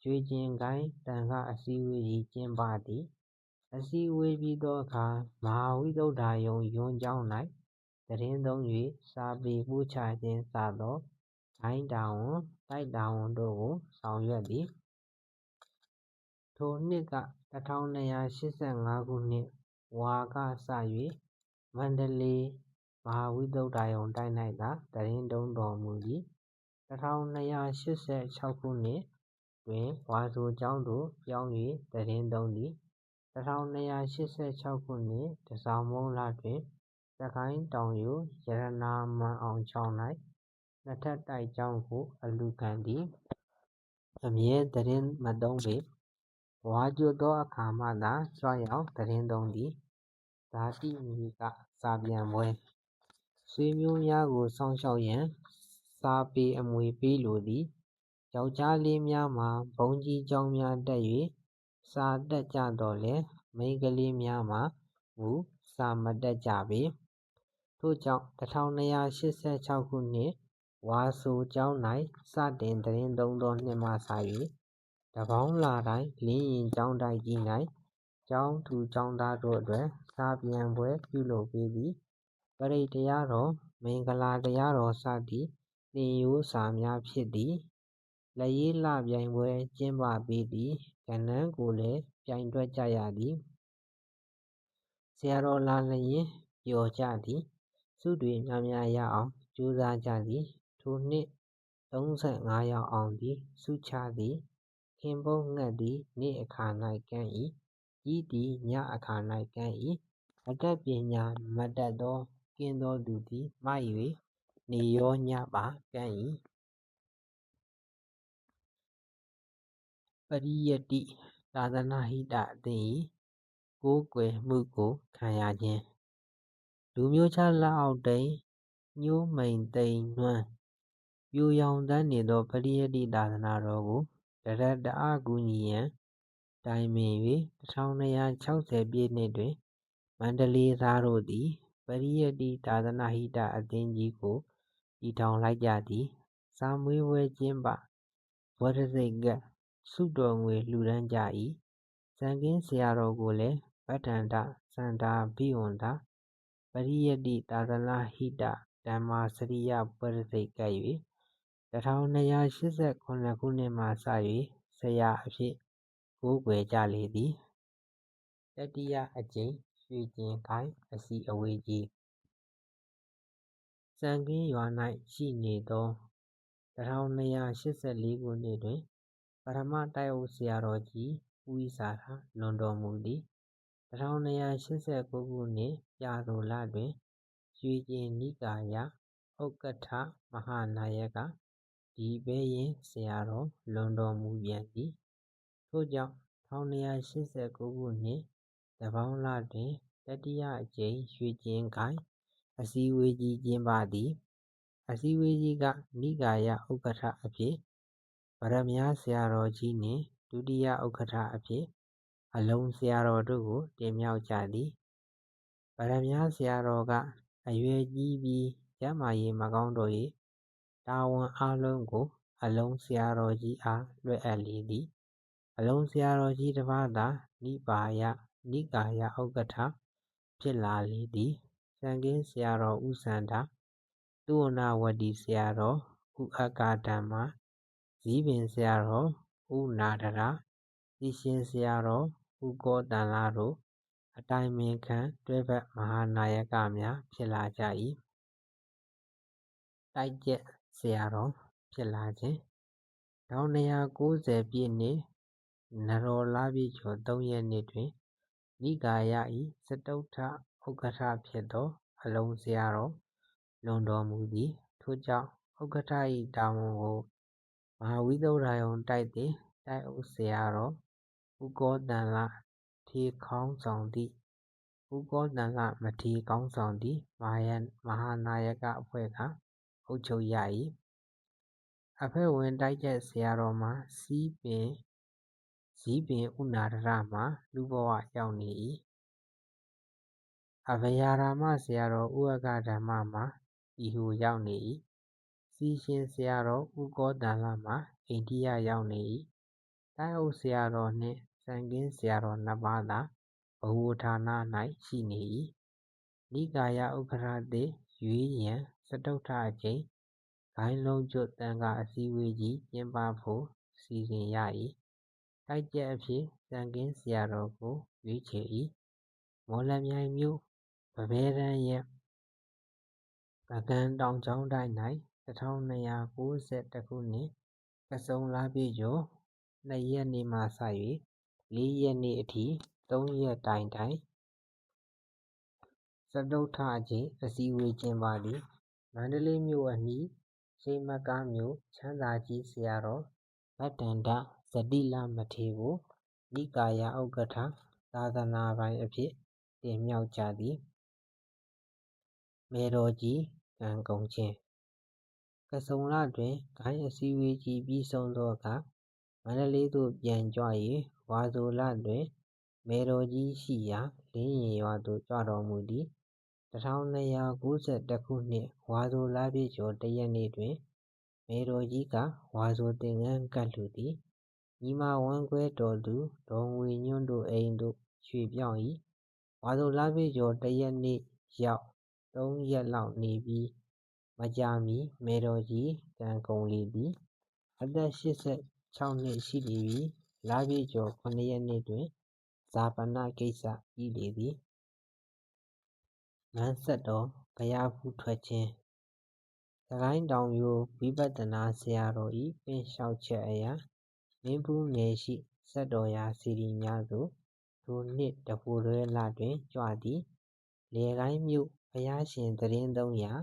ရွှေကျင်ကိုင်းတန်ခါအစည်းအဝေးကြီးကျင်းပသည်အစည်းအဝေးပြီးသောအခါမဟာဝိသုဒ္ဓါယုံယွန်းကျောင်း၌သတင်းသုံး၍စာပေပို့ချခြင်းစသောဂိုင်းတာဝန်တိုက်တာဝန်တို့ကိုဆောင်ရွက်သည်ထိုနှစ်က1285ခုနှစ်ဝါကစ၍မန္တလေးမဟာဝိသုဒ္ဓါယုံတိုက်၌သာသတင်းသုံးတော်မူသည်1286ခုနှစ်တွင်ဝါဆိုကျောင်းသို့ပြောင်း၍သတင်းသုံးသည်1286ခုနှစ်တစောင်းမုံလတွင်စကိုင်းတောင်ယိုရတနာမန်အောင်ချောင်း၌နှစ်ထပ်တိုက်ကျောင်းကိုအလှူခံသည်အမြဲသတင်းမသုံးပေဝါကျွတ်သောအခါမှသာကြွရောက်သတင်းသုံးသည်ဇာတိမြေကစာပြန်ပွဲဆွေမျိုးများကိုစောင့်ရှောက်ရန်စာပေအမွေပေးလိုသည်ယောက်ျားလေးများမှာဘုန်းကြီးကျောင်းများတက်၍စာတက်ကြတော့လဲမိန်းကလေးများမှာမူစာမတက်ကြပေထို့ကြောင့်1286ခုနှစ်ဝါဆိုကျောင်း၌စတင်သတင်းသုံးသောနှစ်မှစ၍တပေါင်းလာတိုင်းလင်းရင်ကျောင်းတိုက်ကြီး၌ကျောင်းသူကျောင်းသားတို့အတွက် စာပြန်ပွဲပြုလုပ်ပေးသည်ပရိတ်တရားတော်မင်္ဂလာတရားတော်စသည့်သင်ရိုးစာများဖြစ်သည်လက်ရေးလှပြိုင်ပွဲကျင်းပပေးသည်ကဏ္ဍကိုလည်းပြိုင်တွက်ကြရသည်ဆရာတော်လာလျင်ပျော်ကြသည်ဆုတွေများများရအောင်ကြိုးစားကြသည်ထိုနှစ်35ရောက်အောင်သည်ဆုချသည်ခင်ပုတ်ငှက်သည်နေ့အခါ၌ကန်း၏ကြီးသည်ညအခါ၌ကန်း၏အတတ်ပညာမတတ်သောကင်းသောသူသည်မိုက်၍နေရောညပါကန်း၏ပရိယတ္တိသာသနာဟိတအသင်း၏ကိုးကွယ်မှုကိုခံရခြင်းလူမျိုးခြားလက်အောက်တိန်ညှိုးမိန်သိမ်နွမ်းပြိုယောင်တန်းနေသောပရိယတ္တိသာသနာတော်ကိုတရတအားကူညီရန်တိုင်ပင်၍1260ပြည့်နှစ်တွင်မန္တလေးသားတို့သည်ပရိယတ္တိသာသနာဟိတအသင်းကြီးကိုတည်ထောင်လိုက်ကြသည်စာမွေးပွဲကျင်းပဘွဲ့တံဆိပ်ကပ်ဆုတော်ငွေလှူဒါန်းကြ၏စံခင်းဆရာတော်ကိုလည်းပဋ္ဌာန္တစန္ဒာဘိဝန္တာပရိယတ္တိသာသနာဟိတဓမ္မာစရိယဘွဲ့တံဆိပ်ကပ်၍1288ခုနှစ်မှစ၍ဆရာအဖြစ်ကိုးကွယ်ကြလေသည်တတိယအကြိမ်ရွှေကျင်ခိုင်အစည်းအဝေးကြီးစံခင်းရွာ၌ရှိနေသော1284ခုနှစ်တွင်ပထမတိုက်အုပ်ဆရာတော်ကြီးဦးဝိစာရလွန်တော်မူသည်1289ခုနှစ်ပြာသိုလတွင်ရွှေကျင်နိကာယဥက္ကဋ္ဌမဟာနာယကဒီပဲယင်းဆရာတော်လွန်တော်မူပြန်သည်ထို့ကြောင့်1289ခုနှစ်တပေါင်းလတွင်တတိယအကြိမ်ရွှေကျင်ခိုင်အစည်းအဝေးကြီးကျင်းပသည်အစည်းအဝေးကြီးကနိကာယဥက္ကဋ္ဌအဖြစ်ပရမဆရာတော်ကြီးနှင့်ဒုတိယဥက္ကဋ္ဌအဖြစ်အလုံးဆရာတော်တို့ကိုတင်မြှောက်ကြသည်ပရမဆရာတော်ကအရွယ်ကြီးပြီးကျန်းမာရေးမကောင်းတော့၏တာဝန်အားလုံးကိုအလုံးဆရာတော်ကြီးအားလွှဲအပ်လေသည်အလုံးဆရာတော်ကြီးတစ်ပါးသာနိကာယဥက္ကဋ္ဌဖြစ်လာလေသည်စံခင်းဆရာတော်ဦးစန္ဒာသုဝဏဝတီဆရာတော်ဦးအက္ခဓမ္မာဇီးပင်ဆရာတော်ဦးနာဒရာသီရှင်ဆရာတော်ဦးကောတန်လာတို့အတိုင်ပင်ခံတွဲဘက်မဟာနာယကများဖြစ်လာကြ၏တိုက်ကျက်ဆရာတော်ဖြစ်လာခြင်း1290ပြည့်နှစ်နရောလပြည့်ကျော်3ရက်နေ့တွင်နိကာယ၏စတုတ္ထဥက္ကဋ္ဌဖြစ်သောအလုံးဆရာတော်လွန်တော်မူသည်ထို့ကြောင့်ဥက္ကဋ္ဌ၏တာဝန်ကိုမဟာဝိသုဒ္ဓါယံတိုက်သည့်တိုက်အုပ်ဆရာတော်ဦးကောတန်လထေခေါင်းဆောင်သည့်ဦးကောတန်လမထေခေါင်းဆောင်သည့်မဟာနာယကအဖွဲ့ကအုပ်ချုပ်ရ၏အဖွဲ့ဝင်တိုက်ကျက်ဆရာတော်မှာဇီးပင်ဥနာဒရမှာလူဘဝရောက်နေ၏အဗယာရာမဆရာတော်ဦးအက္ခဓမ္မမှာဤဟူရောက်နေ၏စီရှင်ဆရာတော်ဦးကောတန်လမှာအိန္ဒိယရောက်နေ၏တိုက်အုပ်ဆရာတော်နှင့်စံခင်းဆရာတော်နှစ်ပါးသာဗဟိုဌာန၌ရှိနေ၏နိကာယဥက္ကဋ္ဌသစ်ရွေးရန်စတုတ္ထအကြိမ်ဂိုင်းလုံးကျွတ်သံဃာအစည်းအဝေးကြီးကျင်းပဖို့စီစဉ်ရ၏တိုက်ကျက်အဖြစ်စံခင်းဆရာတော်ကိုရွေးချယ်၏မော်လမြိုင်မြို့ပပဲတန်းရပ်ပုဂံတောင်ချောင်းတိုက်၌1291ခုနှစ်ကစုံလပြည့်ကျော်2ရက်နေ့မှစ၍4ရက်နေ့အထိ3ရက်တိုင်စတုတ္ထအကြိမ်အစည်းအဝေးကျင်းပသည်မန္တလေးမြို့အနီးရှိမကားမြို့ချမ်းသာကြီးဆရာတော်ဗတ္တန္တဇတိလမထေရကိုနိကာယဥက္ကဋ္ဌသာသနာပိုင်အဖြစ်တင်မြှောက်ကြသည်မေတော်ကြီးကံကုန်ခြင်းကစုံလတွင်ဂိုင်းအစည်းအဝေးကြီးပြီးဆုံးသောအခါမန္တလေးသို့ပြန်ကြွ၍ဝါဆိုလတွင်မေတော်ကြီးရှိရာလင်းရင်ရွာသို့ကြွတော်မူသည်1291ခုနှစ်ဝါဆိုလပြည့်ကျော်1ရက်နေ့တွင်မေတော်ကြီးကဝါဆိုသင်္ကန်းကပ်လှူသည်ညီမဝမ်းကွဲတော်သူဒေါ်ငွေညွန့်တို့အိမ်သို့ရွှေ့ပြောင်း၏ ဝါဆိုလပြည့်ကျော်1 ရက်နေ့ရောက်3 ရက်လောက်နေပြီးမကြာမီမယ်တော်ကြီးကံကုန်လေသည်အသက်86 နှစ်ရှိနေပြီးလပြည့်ကျော်7 ရက်နေ့တွင်ဈာပနကိစ္စပြီးလေသည်နန်းဆက်တော်ဘုရားဖူးထွက်ခြင်းစစ်ကိုင်းတောင်ရိုးဝိပဿနာဆရာတော်၏ပင်လျှောက်ချက်အရမင်းဖူးနယ်ရှိဆက်တော်ရာစေတီများသို့ထိုနှစ်တပိုတွဲလတွင်ကြွသည်လယ်ကိုင်းမြို့ဘုရားရှင်သီတင်းသုံးရာ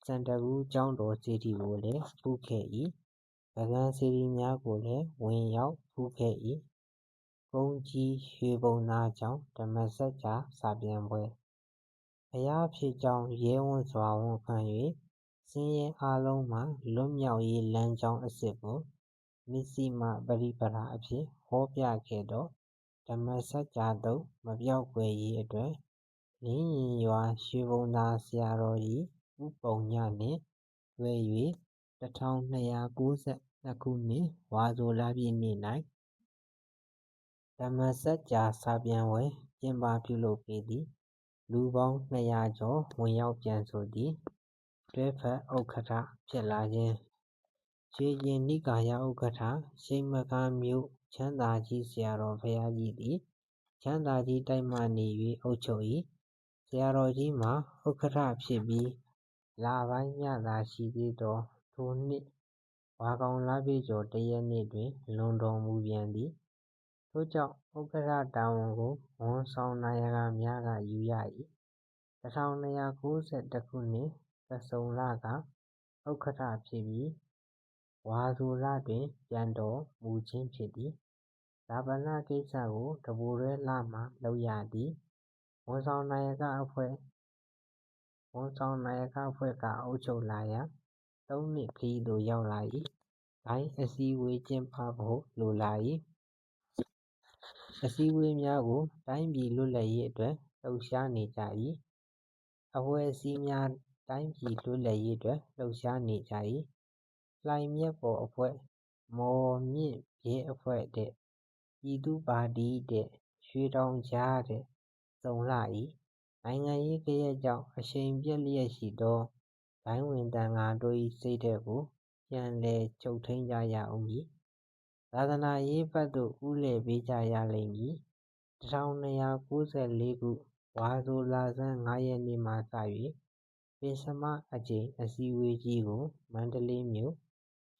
စံတကူးကျောင်းတော်စေတီကိုလည်းဖူးခဲ့၏ပုဂံစေတီများကိုလည်းဝင်ရောက်ဖူးခဲ့၏ကုန်းကြီးရွှေဘုံသားကျောင်းဓမ္မစကြာစာပြန်ပွဲဘုရားဖြစ်ကြောင်းရဲဝံ့စွာဝန်ခံ၍ဆင်းရဲအားလုံးမှလွတ်မြောက်ရေးလမ်းကြောင်းအစစ်ကိုမစ္စည်းမပရိပဒါအဖြစ်ဟောပြခဲ့သောဓမ္မစကြာသုတ်မပျောက်ကွယ်ရေးအတွက်လင်းရင်ရွာရွှေဘုံသာဆရာတော်ကြီးဦးပုံညနှင့်တွဲ၍1292 ခုနှစ်ဝါဆိုလပြည့်နေ့၌ဓမ္မစကြာစာပြန်ပွဲကျင်းပပြုလုပ်ပေသည်လူပေါင်း200ကျော်ဝင်ရောက်ပြန်ဆိုသည်တွဲဖက်ဥက္ကဋ္ဌဖြစ်လာခြင်းရွှေကျင်နိကာယဥက္ကဋ္ဌရှိမကားမြို့ချမ်းသာကြီးဆရာတော်ဘုရားကြီးသည်ချမ်းသာကြီးတိုက်မှနေ၍အုပ်ချုပ်၏ဆရာတော်ကြီးမှာဥက္ကဋ္ဌဖြစ်ပြီးလပိုင်းညသာရှိသေးသောထိုနှစ်ဝါကောင်လပြည့်ကျော်1 ရက်နေ့တွင်လွန်တော်မူပြန်သည်ထို့ကြောင့်ဥက္ကဋ္ဌတာဝန်ကိုဝန်ဆောင်နာယကများကယူရ၏1291 ခုနှစ်သစုံလကဥက္ကဋ္ဌဖြစ်ပြီးဝါဆိုလတွင်ပြန်တော်မူခြင်းဖြစ်သည်ဈာပနကိစ္စကိုတပိုတွဲလမှလုပ်ရသည်ဝန်ဆောင်နာယကအဖွဲ့ကအုပ်ချုပ်လာရာ3 နှစ်ခရီးသို့ရောက်လာ၏ဂိုဏ်းအစည်းအဝေးကျင်းပဖို့လိုလာ၏အစည်းအဝေးများကိုတိုင်းပြည်လွတ်လပ်ရေးအတွက်လှုပ်ရှားနေကြ၏အဖွဲ့အစည်းများတိုင်းပြည်လွတ်လပ်ရေးအတွက်လှုပ်ရှားနေကြ၏လှိုင်မြတ်ပေါ်အဖွဲ့မော်မြင့်ဘဲအဖွဲ့တဲ့ပြည်သူ့ပါတီတဲ့ရွှေတောင်ကြားတဲ့စုံလှ၏နိုင်ငံရေးဂယက်ကြောင့်အရှိန်ပြတ်လျက်ရှိသောဂိုဏ်းဝင်သံဃာတို့၏စိတ်ဓာတ်ကိုပြန်လည်ချုပ်ထိန်းကြရဦးမည်သာသနာရေးဘက်သို့ဦးလှည့်ပေးကြရလိမ့်မည်1294 ခုဝါဆိုလဆန်း5 ရက်နေ့မှစ၍ပဉ္စမအကြိမ်အစည်းအဝေးကြီးကိုမန္တလေးမြို့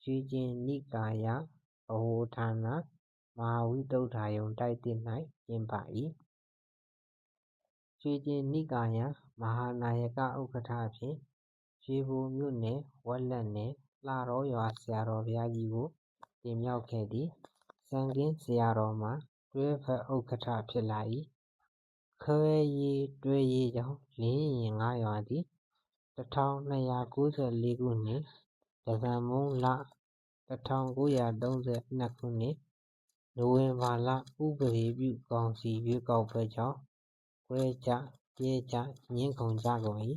ရွှေကျင်နိကာယဗဟိုဌာနမဟာဝိသုဒ္ဓရုံတိုက်သစ်၌ကျင်းပ၏ရွှေကျင်နိကာယမဟာနာယကဥက္ကဋ္ဌအဖြစ်ရွှေဘိုမြို့နယ်ဝက်လက်နယ်လှတောရွာဆရာတော်ဘုရားကြီးကိုတင်မြှောက်ခဲ့သည်စံခင်းဆရာတော်မှာတွဲဖက်ဥက္ကဋ္ဌဖြစ်လာ၏ခွဲရေးတွဲရေးကြောင့်လင်းရင်5 ရွာသည်1294 ခုနှစ်တဇန်မုန်းလ1932 ခုနှစ်နိုဝင်ဘာလဥပဒေပြုကောင်စီရွေးကောက်ပွဲကြောင့်ကွဲကျပြဲကျငြင်းခုန်ကြကုန်၏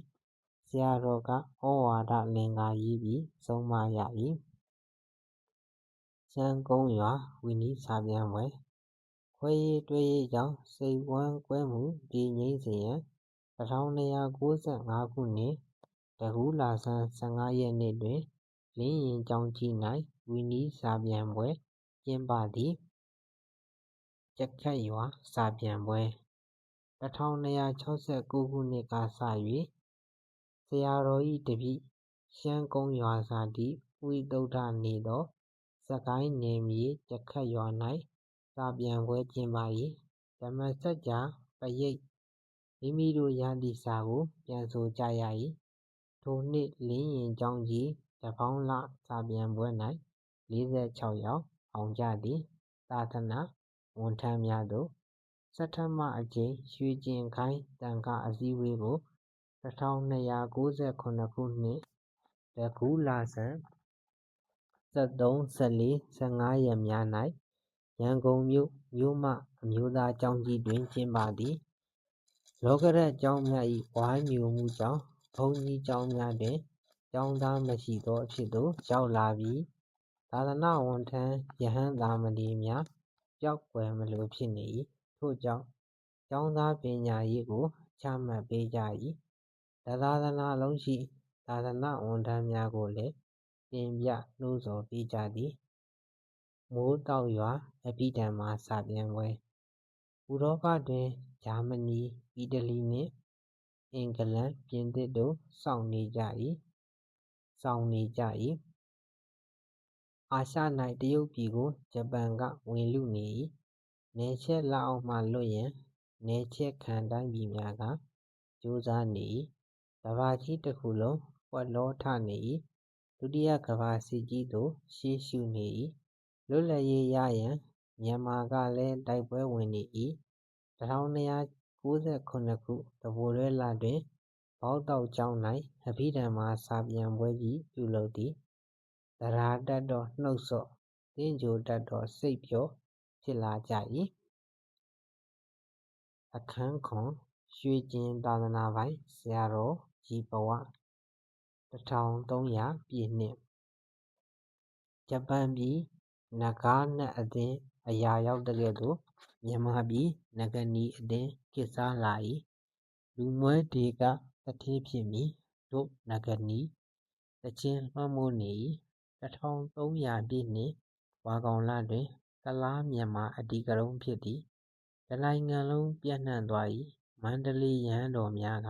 ဆရာတော်ကဩဝါဒလင်္ကာရေးပြီးဆုံးမရ၏ရှမ်းကုန်းရွာဝီနီးစာပြန်ပွဲခွဲရေးတွဲရေးကြောင့်စိတ်ဝမ်းကွဲမှုပြေငြိမ်းစေရန်1295 ခုနှစ်တကူးလာဆန်း15 ရက်နေ့တွင်လင်းရင်ကျောင်းကြီး၌ဝီနီးစာပြန်ပွဲကျင်းပသည်ကြက်ခတ်ရွာစာပြန်ပွဲ1269 ခုနှစ်ကစ၍ဆရာတော်၏တပည့်ရှမ်းကုန်းရွာစာတိဝိသုဒ္ဓနေသောစကိုင်းနယ်မြေကြက်ခတ်ရွာ၌စာပြန်ပွဲကျင်းပ၏ဓမ္မစကြာပရိတ်မိမိတို့ရသည့်စာကိုပြန်ဆိုကြရ၏ထိုနှစ်လင်းရင်ကျောင်းကြီးတပေါင်းလစာပြန်ပွဲ၌46 ယောက်အောင်ကြသည်သာသနာဝန်ထမ်းများသို့ဆဋ္ဌမအကြိမ်ရွှေကျင်ခိုင်းသံဃာအစည်းအဝေးကို1298 ခုနှစ်တကူးလာဆန်း13 14 15 ရက်များ၌ရန်ကုန်မြို့မြို့မအမျိုးသားကျောင်းကြီးတွင်ကျင်းပသည်လောကဓာတ်ကျောင်းများ၏ဝါးမျိုမှုကြောင့်ဘုန်းကြီးကျောင်းများတွင်ကျောင်းသားမရှိသောအဖြစ်သို့ရောက်လာပြီးသာသနာဝန်ထမ်းယဟန်သာမဏေများပျောက်ကွယ်မလိုဖြစ်နေ၏ထို့ကြောင့် ကျောင်းသားပညာရေးကိုချမှတ်ပေးကြ၏သာသနာလုံးရှိသာသနာဝန်ထမ်းများကိုလည်းတင်ပြနှိုးဆော်ပေးကြသည်မိုးတောက်ရွာအဘိဓမ္မာစာပြန်ပွဲဥရောပတွင်ဂျာမနီအီတလီနှင့်အင်္ဂလန်ပြင်သစ်တို့စောင့်နေကြ၏အာရှ၌တရုတ်ပြည်ကိုဂျပန်ကဝင်လုနေ၏နယ်ချဲ့လက်အောက်မှလွတ်ရန်နယ်ချဲ့ခံတိုင်းပြည်များကကြိုးစားနေ၏ကမ္ဘာကြီးတစ်ခုလုံးဖွက်လောထနေ၏ဒုတိယကမ္ဘာစစ်ကြီးသို့ရှေ့ရှုနေ၏လွတ်လပ်ရေးရရန်မြန်မာကလည်းတိုက်ပွဲဝင်နေ၏1298ခုတပိုတွဲလတွင်ပေါက်တောက်ကျောင်း၌အဘိဓမ္မာစာပြန်ပွဲကြီးပြုလုပ်သည်သဒ္ဒါတက်တော့နှုတ်ဆော့သင်္ဂြိုဟ်တက်တော့စိတ်ပျော်ဖြစ်လာကြ၏အခန်းခွန်ရွှေကျင်သာသနာပိုင်ဆရာတော်ကြီးဘဝ1300ပြည့်နှစ်ဂျပန်ပြည်နဂါးနတ်အသင်းအရာရောက်သကဲ့သို့မြန်မာပြည်နဂနီအသင်းခေတ်စားလာ၏လူမွဲဒေကတထေးဖြစ်မည်တို့နဂနီသီချင်းလွှမ်းမိုးနေ၏1300ပြည့်နှစ်ဝါကောင်လတွင်ကုလားမြန်မာအဓိကရုဏ်းဖြစ်သည်တစ်နိုင်ငံလုံးပြန့်နှံ့သွား၏မန္တလေးရဟန်းတော်များက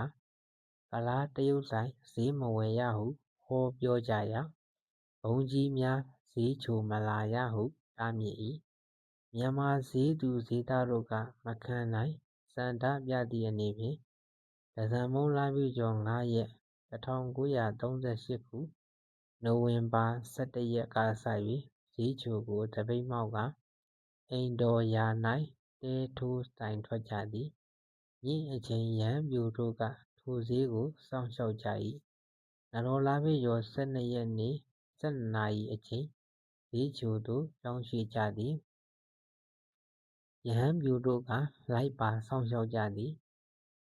ကုလားတရုတ်ဆိုင်ဈေးမဝယ်ရဟုဟောပြောကြရာဘုန်းကြီးများဈေးချိုမလာရဟုတားမြစ်၏မြန်မာဈေးသူဈေးသားတို့ကမခံနိုင်ဆန္ဒပြသည့်အနေဖြင့်တဇန်မုန်းလပြည့်ကျော်9ရက်1938ခုနိုဝင်ဘာ17ရက်ကစ၍ဈေးချိုကိုတပိတ်မှောက်ကအိမ်တော်ရာ၌တဲထိုးတိုင်ထွက်ကြသည်ညဉ့်အချိန်ရဟန်းပျိုတို့ကထိုဈေးကိုစောင့်ရှောက်ကြ၏နတော်လပြည့်ကျော်12ရက်နေ့12နာရီအချိန်ဈေးချိုသို့ပြောင်းရွှေ့ကြသည်ရဟန်းပျိုတို့ကလိုက်ပါစောင့်ရှောက်ကြသည်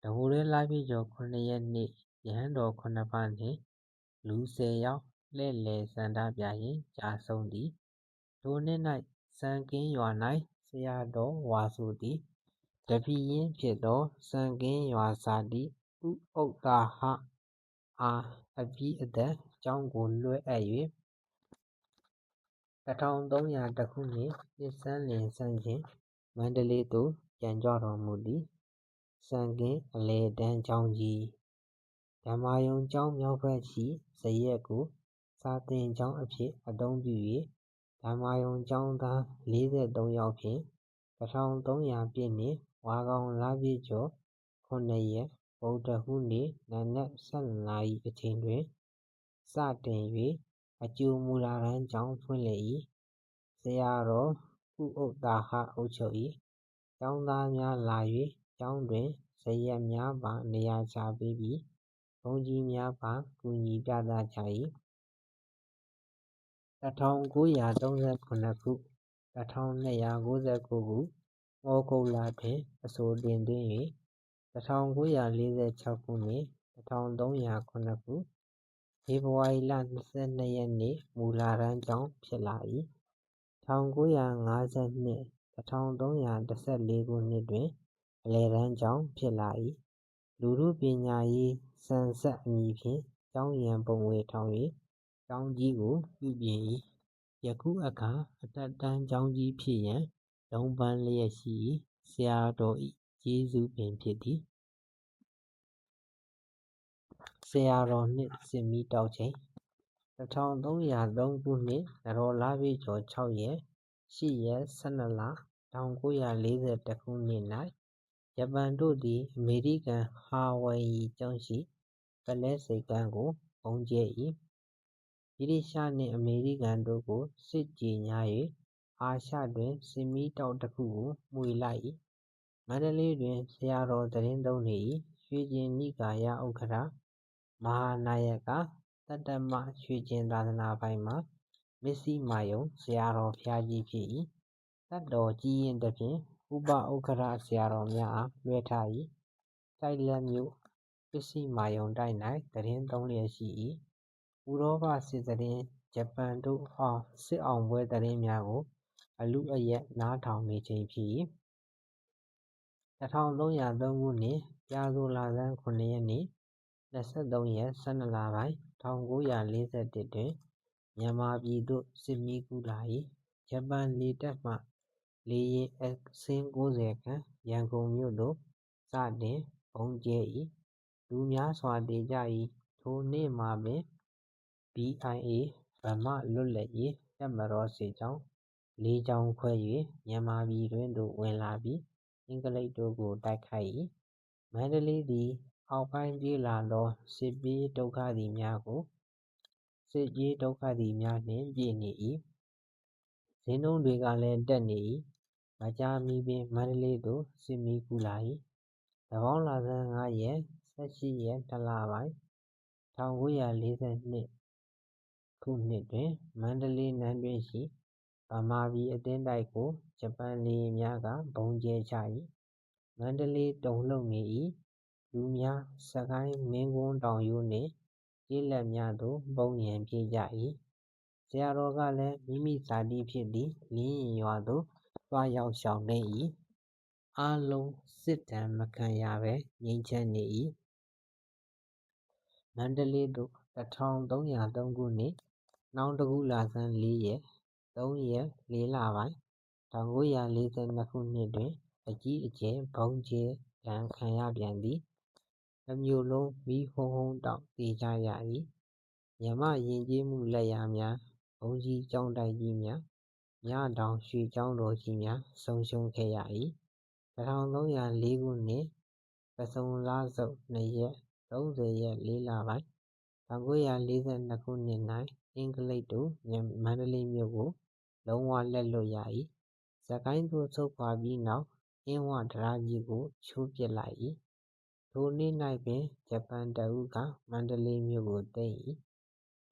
တပိုတွဲလပြည့်ကျော်9ရက်နေ့ရဟန်းတော်9ပါးနှင့်လူ10ယောက်လှည့်လည်ဆန္ဒပြရင်းကျဆုံးသည်ထိုနှစ်၌စံကင်းရွာ၌ဆရာတော်ဝါဆိုသည်တပည့်ရင်းဖြစ်သောစံကင်းရွာဇာတိဥဥဒ္ဒါဟအားအပြီးအသက်ကျောင်းကိုလွှဲအပ်၍1301ခုနှစ်နှစ်ဆန်းလင်ဆန်းခြင်းမန္တလေးသို့ပြန်ကြွတော်မူသည်စံကင်းအလယ်တန်းကျောင်းကြီးဓမ္မာရုံကျောင်းမြောက်ဘက်ရှိဇရပ်ကိုစာသင်ကျောင်းအဖြစ်အသုံးပြု၍ဓမ္မာရုံကျောင်းသား43ယောက်ဖြင့်1300ပြည့်နှစ်ဝါကောင်လပြည့်ကျော်9ရက်ဗုဒ္ဓဟူးနေ့နံနက်12နာရီအချိန်တွင်စတင်၍အကြိုမူလတန်းကျောင်းဖွင့်လှစ်၏ဆရာတော်ဥဥဒ္ဒါဟအုပ်ချုပ်၏ကျောင်းသားများလာ၍ကျောင်းတွင်ဇရပ်များပါနေရာချပေးပြီးဘုန်းကြီးများပါကူညီပြသကြ၏1939ခု1299ခုဩဂုတ်လတွင်အဆိုတင်သွင်း၍1946ခုနှစ်1309ခုဖေဖော်ဝါရီလ22ရက်နေ့မူလတန်းကျောင်းဖြစ်လာ၏1952 1314ခုနှစ်တွင်အလယ်တန်းကျောင်းဖြစ်လာ၏လူထုပညာရေးဆန်ဆက်အမည်ဖြင့်ကျောင်းရန်ပုံငွေထောင်၍ကျောင်းကြီးကိုပြုပြင်၏ယခုအခါအထက်တန်းကျောင်းကြီးဖြစ်ရန်လုံးပန်းလျက်ရှိ၏ဆရာတော်၏ကျေးဇူးပင်ဖြစ်သည်ဆရာတော်နှင့်စစ်မီးတောက်ချိန်1303ခုနှစ်နတော်လပြည့်ကျော်6ရက်8ရက်12လ1941ခုနှစ်၌ဂျပန်တို့သည်အမေရိကန်ဟာဝိုင်ယီကျွန်းရှိပုလဲဆိပ်ကမ်းကိုဗုံးကြဲ၏ဗြိတိသျှနှင့်အမေရိကန်တို့ကိုစစ်ကြေညာ၍အာရှတွင်စစ်မီးတောက်တစ်ခုကိုမှွေလိုက်၏မန္တလေးတွင်ဆရာတော်သီတင်းသုံးနေ၏ရွှေကျင်နိကာယဥက္ကဋ္ဌမဟာနာယကသတ္တမရွှေကျင်သာသနာပိုင်မှာမစ္စည်းမယုံဆရာတော်ဘုရားကြီးဖြစ်၏သက်တော်ကြီးရင့်သဖြင့်ဥပဥက္ကဋ္ဌဆရာတော်များအားလွှဲထား၏တိုက်လက်မြို့မစ္စည်းမယုံတိုက်၌သီတင်းသုံးလျက်ရှိ၏ဥရောပစစ်သတင်းဂျပန်တို့စစ်အောင်ပွဲသတင်းများကိုအလုအယက်နားထောင်နေချိန်ဖြစ်၏ 1303 ခုနှစ် ပြာဆိုလဆန်း 7 ရက်နေ့ 23 ရက် 12 လပိုင်း 1941 တွင် မြန်မာပြည်သို့ စစ်မီးကူးလာ၏။ ဂျပန်လေတပ်မှ လေယာဉ်အစင်း 90 ခန့် ရန်ကုန်မြို့သို့ စတင်ဗုံးကြဲ၏။ လူများစွာသေကြ၏။ ထိုနေ့မှာပင် BIA ဗမာ့လွတ်လပ်ရေးတပ်မတော်စစ်ကြောင်း 4 ကြောင်းခွဲ၍ မြန်မာပြည်တွင်းသို့ ဝင်လာပြီး အင်္ဂလိပ်တို့ကို တိုက်ခိုက်၏။ မန္တလေးသည် အောက်ပိုင်းပြေးလာသော စစ်ပြေးဒုက္ခသည်များနှင့် ပြည့်နေ၏။ ဈေးနှုန်းတွေကလည်း တက်နေ၏။ မကြာမီပင် မန္တလေးသို့ စစ်မီးကူးလာ၏။ ၎င်းလဆန်း 5 ရက် 18 ရက် 2 လပိုင်း 1942 ခုနှစ်တွင် မန္တလေးနန်းတွင်းရှိ ဗမာပြည်အသင်းတိုက်ကို ဂျပန်လေယာဉ်များက ဗုံးကြဲချ၏။ မန္တလေးတုန်လှုပ်နေ၏။ လူများ စစ်ကိုင်းမင်းကွန်းတောင်ရိုးနှင့် ကျေးလက်များသို့ ပုန်းရန်ပြေးကြ၏။ ဆရာတော်ကလည်း မိမိဇာတိဖြစ်သည့် လင်းရင်ရွာသို့ သွားရောက်ရှောင်တိမ်း၏။ အားလုံး စစ်ဒဏ်မခံရဘဲ ငြိမ်းချမ်းနေ၏။ မန္တလေးသို့ 1303 ခုနှစ် နှောင်းတကူးလဆန်း 4 ရက် 3 ရက် 4 လပိုင်း 1942 ခုနှစ်တွင် အကြီးအကျယ် ဗုံးကြဲဒဏ်ခံရပြန်သည်။ တစ်မြို့လုံး မီးဟုန်းဟုန်းတောက် သေကြရ၏။ မြန်မာ့ယဉ်ကျေးမှုလက်ရာများ၊ ဘုန်းကြီးကျောင်းတိုက်ကြီးများ၊ မြတောင်ရွှေကျောင်းတော်ကြီးများ ဆုံးရှုံးခဲ့ရ၏။ 1304 ခုနှစ် ပုဇွန်လဆုတ် 2 ရက် 30 ရက် 4 လပိုင်း 1942 ခုနှစ်၌ အင်္ဂလိပ်တို့ မန္တလေးမြို့ကို လုံးဝလက်လွှတ်ရ၏။ စစ်ကိုင်းသို့ ဆုတ်ခွာပြီးနောက် အင်းဝတံတားကြီးကို ချိုးပစ်လိုက်၏။ ထိုနေ့၌ပင် ဂျပန်တပ်ဦးက မန္တလေးမြို့ကို သိမ်း၏။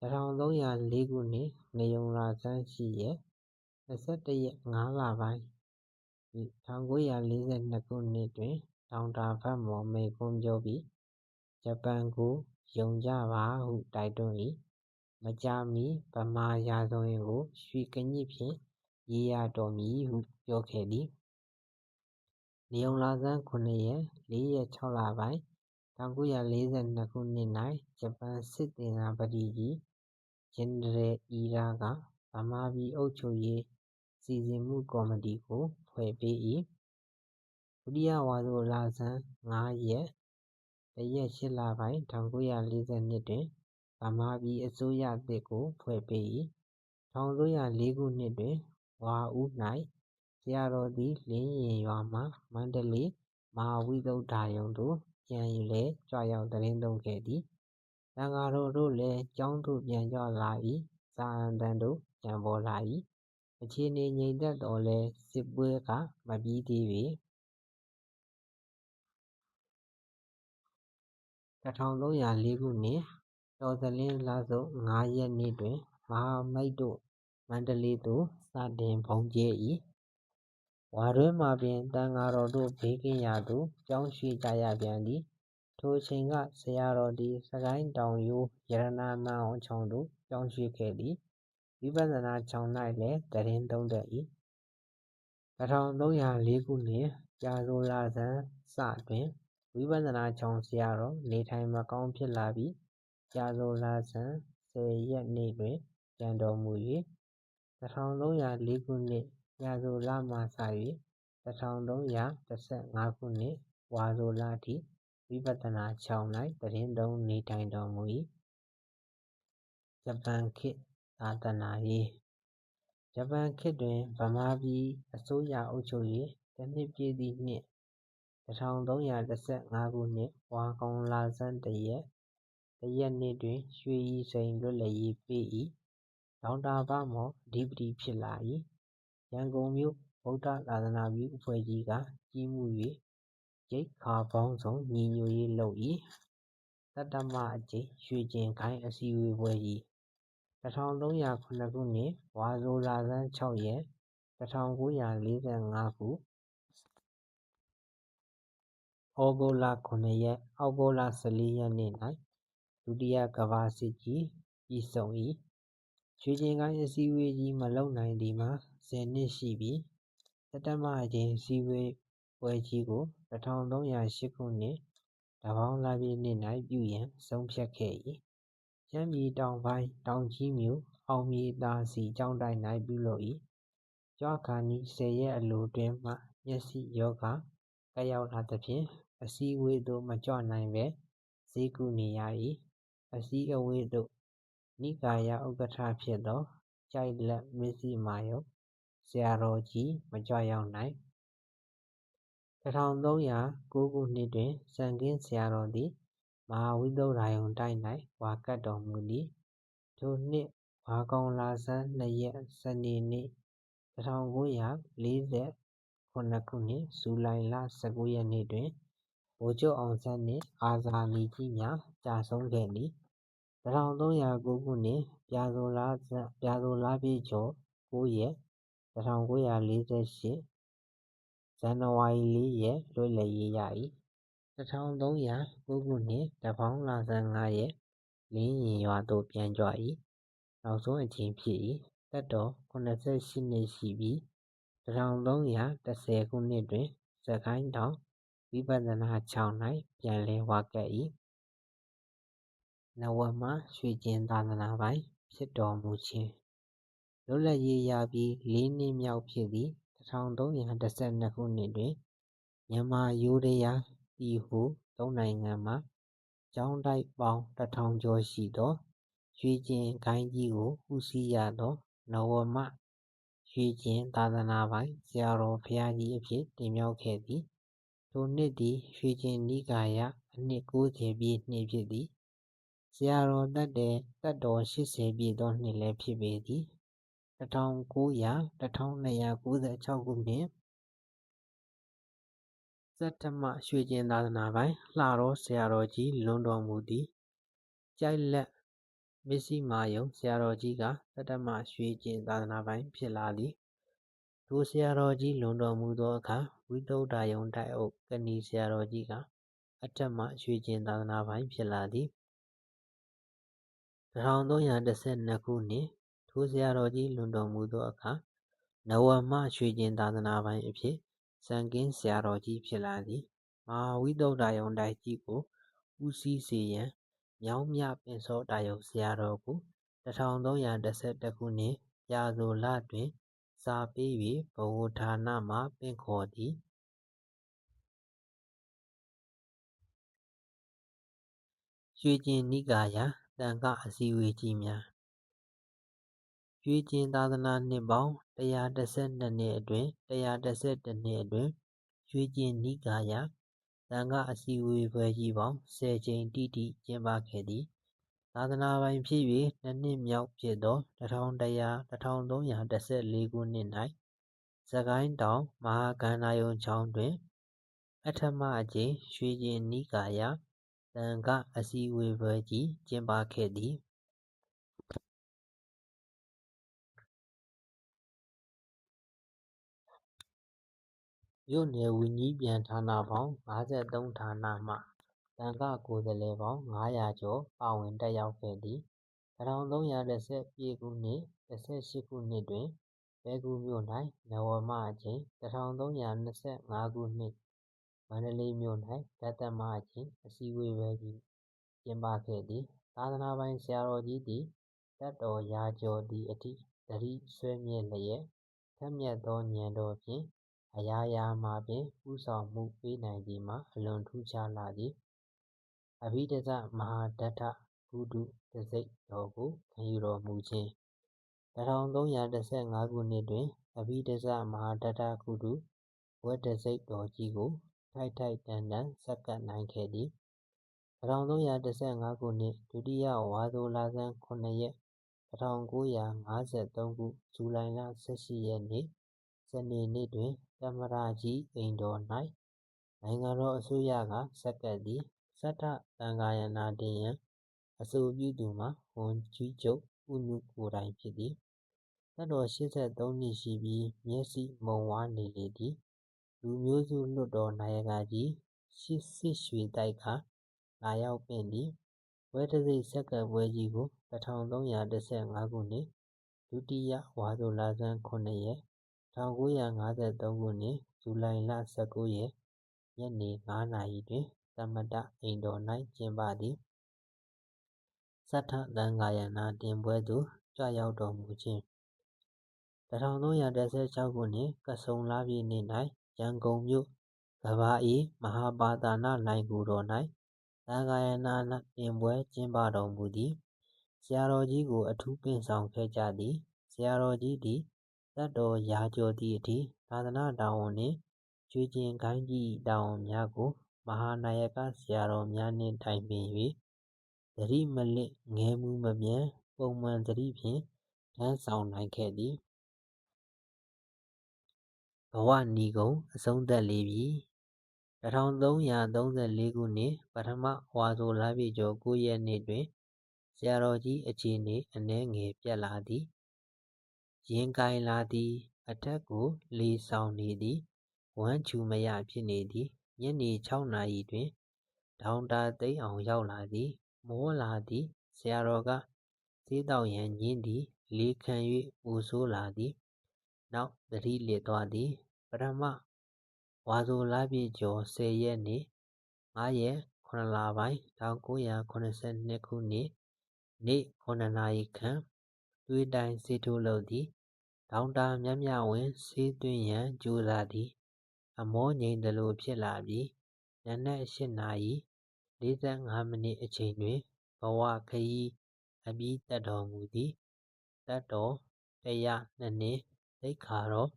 1304 ခုနှစ် နွေဦးလဆန်း 8 ရက် 21 ရက် 5 လပိုင်း 1942 ခုနှစ်တွင် ဒေါက်တာဘတ်မော် မိန့်ခွန်းပြောပြီး ဂျပန်ကို ယုံကြပါဟု တိုက်တွန်း၏။ မကြာမီ ဗမာရာဇဝင်ကို ရွှေကညစ်ဖြင့် ရေးရတော့မည်ဟု ပြောခဲ့သည်။ နွေဦးလဆန်း 7 ရက် 4 ရက် 6 လပိုင်း 1942 ခုနှစ်၌ ဂျပန်စစ်သေနာဘတီကြီး ဂျင်နရယ်အီရက ဗမာပြည်အုပ်ချုပ်ရေး စီစစ်မှုကော်မတီကို ဖွဲ့ပေး၏။ ဒုတိယဝါဆိုလဆန်း 5 ရက် 1 ရက် 8 လပိုင်း 1942 တွင် ဗမာပြည်အစိုးရသစ်ကို ဖွဲ့ပေး၏။ 1304 ခုနှစ်တွင် ဝါဦး၌ ဆရာတော်သည် လင်းရင်ရွာမှ မန္တလေး မဟာဝိသုဒ္ဓရုံသို့ ပြန်လည်ကြွရောက်သီတင်းသုံးခဲ့သည်။ သံဃာတော်တို့လည်း ကျောင်းသို့ ပြန်ကြွလာ၏။ စာအံသံတို့ ကျန်ပေါ်လာ၏။ အခြေအနေငြိမ်သက်သော်လည်း စစ်ပွဲက မပြီးသေးပေ။ 1304 ခုနှစ် တော်စလင်းလဆုတ် 5 ရက်နေ့တွင် မဟာမိတ်တို့ မန္တလေးသို့ စတင်ဗုံးကြဲ၏။ ဝါတွင်းမှာပင် သံဃာတော်တို့ ဘေးကင်းရာသို့ ပြောင်းရွှေ့ကြရပြန်သည်။ ထိုအချိန်က ဆရာတော်သည် စစ်ကိုင်းတောင်ရိုး ရတနာမာန်အောင်ချောင်းသို့ ပြောင်းရွှေ့ခဲ့သည်။ ဝိပဿနာကျောင်း၌လည်း သီတင်းသုံးတတ်၏။ 1304 ခုနှစ် ပြာဆိုလဆန်း စတွင် ဝိပဿနာကျောင်းဆရာတော် နေထိုင်မကောင်းဖြစ်လာပြီး ပြာဆိုလဆန်း 10 ရက်နေ့တွင် ပျံတော်မူ၍ 1304 ခုနှစ် ပြာဆိုလမှစ၍ 1315 ခုနှစ် ဝါဆိုလအထိ ဝိပဿနာကျောင်း၌ သီတင်းသုံးနေထိုင်တော်မူ၏။ ဂျပန်ခေတ်သာသနာရေး ဂျပန်ခေတ်တွင် ဗမာပြည်အစိုးရအုပ်ချုပ်ရေး တစ်နှစ်ပြည့်သည့်နှစ် 1315 ခုနှစ် ဝါခေါင်လဆန်း 1 ရက်နေ့တွင် ရွှေပြည်စိန်လွတ်လပ်ရေးပေး၏။ ဒေါက်တာဘမော် အဓိပတိဖြစ်လာ၏။ ရန်ကုန်မြို့ ဗုဒ္ဓသာသနာပြုအဖွဲ့ကြီးက ကြီးမှူး၍ ရိက္ခာပေါင်းစုံ ညီညွတ်ရေးလုပ်၏။ သတ္တမအကြိမ် ရွှေကျင်ဂိုဏ်းအစည်းအဝေးပွဲကြီး 1307 ခုနှစ် ဝါဆိုလဆန်း 6 ရက် 1945 ခု ဩဂုတ်လ 7 ရက် အောက်တိုဘာလ 14 ရက်နေ့၌ ဒုတိယကမ္ဘာစစ်ကြီး ပြီးဆုံး၏။ ရွှေကျင်ဂိုဏ်းအစည်းအဝေးကြီး မလုပ်နိုင်သည်မှာ 10 နှစ်ရှိပြီ။ သတ္တမအကြိမ်အစည်းအဝေး ပွဲကြီးကို1308ခုနှစ်တပေါင်းလပြည့်နှစ်၌ပြုရန်ဆုံးဖြတ်ခဲ့၏ရှမ်းပြည်တောင်ပိုင်းတောင်ကြီးမြို့အောင်မြေသာစီကျောင်းတိုက်၌ပြုလုပ်၏ကြွခါနီး10 ရက်အလိုတွင်မှမျက်စိရောဂါကပ်ရောက်လာသဖြင့်အစည်းအဝေးသို့မကြွနိုင်ဘဲဆေးကုနေရ၏အစည်းအဝေးသို့နိကာယဥက္ကဋ္ဌဖြစ်သောကျိုက်လတ်မဇ္ဈိမာရုံဆရာတော်ကြီးမကြွရောက်နိုင်1309ခုနှစ်တွင်စံခင်းဆရာတော်သည်မဟာဝိသုဒ္ဓါရုံတိုက်၌ဝါကပ်တော်မူသည်ထိုနှစ်ဝါကောင်လဆန်း2 ရက်စနေနေ့1947ခုနှစ်ဇူလိုင်လ19 ရက်နေ့တွင်ဗိုလ်ချုပ်အောင်ဆန်းနှင့်အာဇာနည်ကြီးများကျဆုံးခဲ့သည်1309ခုနှစ်ပြာသိုလပြည့်ကျော်9 ရက်1948ဇန်နဝါရီ4 ရက်လွတ်လပ်ရေးရ၏1309ခုနှစ်တပေါင်းလဆန်း5 ရက်လင်းရင်ရွာသို့ပြန်ကြွ၏နောက်ဆုံးအကြိမ်ဖြစ်၏သက်တော်88နှစ်ရှိပြီး1310ခုနှစ်တွင်စကိုင်းတောင်ဝိပဿနာကျောင်း၌ပြန်လည်ဝါကပ်၏နဝမရွှေကျင်သာသနာပိုင်ဖြစ်တော်မူခြင်းလွတ်လပ်ရေးရပြီး4 နှစ်မြောက်ဖြစ်သည့်1312ခုနှစ်တွင်မြန်မာယိုးဒယားတီဟို3 နိုင်ငံမှကျောင်းတိုက်ပေါင်း1000 ကျော်ရှိသောရွှေကျင်ဂိုဏ်းကြီးကိုဦးစီးရသောနဝမရွှေကျင်သာသနာပိုင်ဆရာတော်ဘုရားကြီးအဖြစ်တင်မြှောက်ခဲ့သည်ထိုနှစ်သည်ရွှေကျင်နိကာယအနှစ်90ပြည့်နှစ်ဖြစ်သည်ဆရာတော်သက်တော်80ပြည့်သောနှစ်လည်းဖြစ်ပေသည်1296ခုနှစ်စတ္တမရွှေကျင်သာသနာပိုင်လှတော်ဆရာတော်ကြီးလွန်တော်မူသည်ကျိုက်လတ်မဇ္ဈိမာရုံဆရာတော်ကြီးကစတ္တမရွှေကျင်သာသနာပိုင်ဖြစ်လာသည်ထိုဆရာတော်ကြီးလွန်တော်မူသောအခါဝိသုဒ္ဓါရုံတိုက်အုပ်ကနီဆရာတော်ကြီးကအဋ္ဌမရွှေကျင်သာသနာပိုင်ဖြစ်လာသည်1312ခုနှစ်ထိုဆရာတော်ကြီးလွန်တော်မူသောအခါနဝမရွှေကျင်သာသနာပိုင်အဖြစ်စံခင်းဆရာတော်ကြီးဖြစ်လာသည်မဟာဝိသုဒ္ဓါရုံတိုက်ကြီးကိုဦးစီးစေရန်မြောင်းမြပင်စောတာရုံဆရာတော်ကို1311ခုနှစ်ပြာသိုလတွင်စာပေး၍ဗဟိုဌာနမှပင့်ခေါ်သည်ရွှေကျင်နိကာယသံဃအစည်းအဝေးကြီးများရွှေကျင်သာသနာနှစ်ပေါင်း112နှစ်အတွင်း111နှစ်အတွင်းရွှေကျင်နိကာယသံဃအစည်းအဝေးပွဲကြီးပေါင်း10 ကြိမ်တိတိကျင်းပခဲ့သည်သာသနာပိုင်ဖြစ်၍2 နှစ်မြောက်ဖြစ်သော1314ခုနှစ်၌စကိုင်းတောင်မဟာကန္တာရုံကျောင်းတွင်ပထမအကြိမ်ရွှေကျင်နိကာယသံဃအစည်းအဝေးပွဲကြီးကျင်းပခဲ့သည်မြို့နယ်ဝန်ကြီးပြန်ဌာနပေါင်း53ဌာနမှသံဃကိုယ်စားလှယ်ပေါင်း900ကျော်ပါဝင်တက်ရောက်ခဲ့သည်1310ပြည့်ခုနှစ်18ခုနှစ်တွင်ပဲခူးမြို့၌နဝမအကြိမ်1325ခုနှစ်မန္တလေးမြို့၌ဒသမ အကြိမ်အစည်းအဝေးပွဲကြီးကျင်းပခဲ့သည်သာသနာပိုင်ဆရာတော်ကြီးသည်သက်တော်ရာကျော်သည့်အထိသတိဆွဲမြဲလျက်ထက်မြက်သောဉာဏ်တော်ဖြင့်အရာရာမှာပင်ဦးဆောင်မှုပေးနိုင်သည်မှာအလွန်ထူးခြားလှသည်အဘိဓဇမဟာဒဋ္ဌကုတုတံဆိပ်တော်ကိုခံယူတော်မူခြင်း1315ခုနှစ်တွင်အဘိဓဇမဟာဒဋ္ဌကုတုဝတ်တံဆိပ်တော်ကြီးကိုထိုက်ထိုက်တန်တန်ဆက်ကပ်နိုင်ခဲ့သည်1315ခုနှစ်ဒုတိယဝါဆိုလဆန်း9 ရက်1953ခုဇူလိုင်လ18 ရက်နေ့စနေနေ့တွင်သမ္မတကြီးအိမ်တော်၌နိုင်ငံတော်အစိုးရကဆက်ကပ်သည်စတ္ထသံဃာယနာတင်ရန်အဆိုပြုသူမှာဝန်ကြီးချုပ်ဦးနုကိုယ်တိုင်ဖြစ်သည်သက်တော်83နှစ်ရှိပြီးမျက်စိမှုံဝါးနေလေသည်လူမျိုးစုလွှတ်တော်နာယကကြီးစစ်ရွှေတိုက်ခါလာရောက်ပင့်သည်ပွဲတံဆိပ်ဆက်ကပ်ပွဲကြီးကို1315ခုနှစ်ဒုတိယဝါဆိုလဆန်း9 ရက်1953ခုနှစ်ဇ ဇူလိုင်လ19 ရက်ညနေ5 နာရီတွင်သမ္မတအိမ်တော်၌ကျင်းပသည် စထသံဃာယနာတင်ပွဲသို့ကြွရောက်တော်မူခြင်း 1316 ခုနှစ်ကဆုံလပြည့်နေ့၌ရန်ကုန်မြို့ကဘာအေးမဟာပါသာနလိုင်ဂူတော်၌သံဃာယနာတင်ပွဲကျင်းပတော်မူသည် ဆရာတော်ကြီးကိုအထူးပင့်ဆောင်ခဲ့ကြသည် ဆရာတော်ကြီးသည်သက်တော်ရာကျော်သည့်အထိသာသနာတာဝန်နှင့်ကျွေးကျင်ခိုင်းကြီးတာဝန်များကိုမဟာနာယကဆရာတော်များနှင့်တိုင်ပင်၍သတိမလစ်ငယ်မူမမြန်ပုံမှန်သတိဖြင့်ထမ်းဆောင်နိုင်ခဲ့သည် ဘဝနီဂုံအဆုံးသတ်လေပြီ 1334 ခုနှစ်ပထမဝါဆိုလပြည့်ကျော်9 ရက်နေ့တွင်ဆရာတော်ကြီးအခြေအနေအနည်းငယ်ပြတ်လာသည် ရင်ကိုင်လာသည်အထက်ကိုလေဆောင်နေသည်ဝမ်းချူမရဖြစ်နေသည်ညနေ6 နာရီတွင်ဒေါင်တာသိမ်းအောင်ရောက်လာသည်မောလာသည်ဆရာတော်ကဆေးတောက်ရန်ညင်းသည်လေခံ၍ပိုဆိုးလာသည်နောက်သတိလစ်သွားသည်ပထမဝါဆိုလပြည့်ကျော်10 ရက်နေ့5 ရက်9 လပိုင်း1982 ခုနှစ်နေ့9 နာရီခန့်သွေးတိုင်းဆေးထိုးလုပ်သည်ဒေါင်တာမြမြဝင်ဆေးသွင်းရန်ကြိုးစားသည်အမောငြိမ်သလိုဖြစ်လာပြီးနံနက်8 နာရီ45 မိနစ်အချိန်တွင်ဘဝခရီးအပြီးသတ်တော်မူသည်သက်တော်102 နှစ်သိက္ခာတော်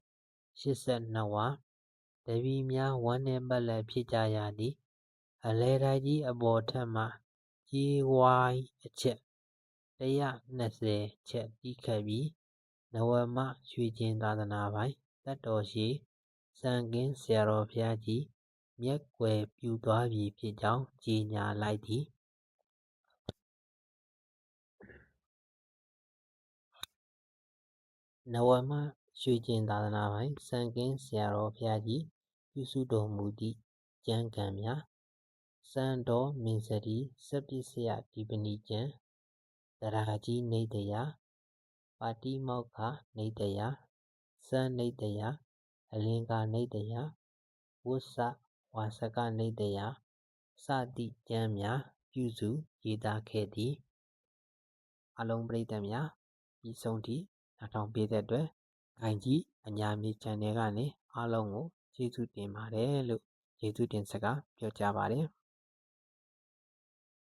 82 ဝါတပည့်များဝမ်းနည်းပက်လက်ဖြစ်ကြရသည်အလယ်တိုက်ကြီးအပေါ်ထပ်မှကြေးဝိုင်းအချက်120 ချက်တီးခတ်ပြီးနဝမရွှေကျင်သာသနာပိုင်သက်တော်ရှည်စံကင်းဆရာတော်ဘုရားကြီးမျက်ကွယ်ပြုသွားပြီဖြစ်ကြောင်းကြေညာလိုက်သည်နဝမရွှေကျင်သာသနာပိုင်စံကင်းဆရာတော်ဘုရားကြီးပြုစုတော်မူသည့်ကျမ်းဂန်များစံတော်မင်္စရီစပ္ပစ္စယဒီပနိကျမ်းသရာကြီးနိဒယပါတိမောက္ခနိဒယစံနိဒယအလင်္ကာနိဒယဝစ္စဝါစကနိဒယစသည့်ကျမ်းများပြုစုရေးသားခဲ့သည်အလုံးပရိသတ်များဤဆုံးထိနားထောင်ပေးတဲ့အတွက်ဂိုင်ကြီးအညာမြေ channel ကနေအားလုံးကိုကျေးဇူးတင်ပါတယ်လို့ကျေးဇူးတင်စကားပြောကြပါတယ်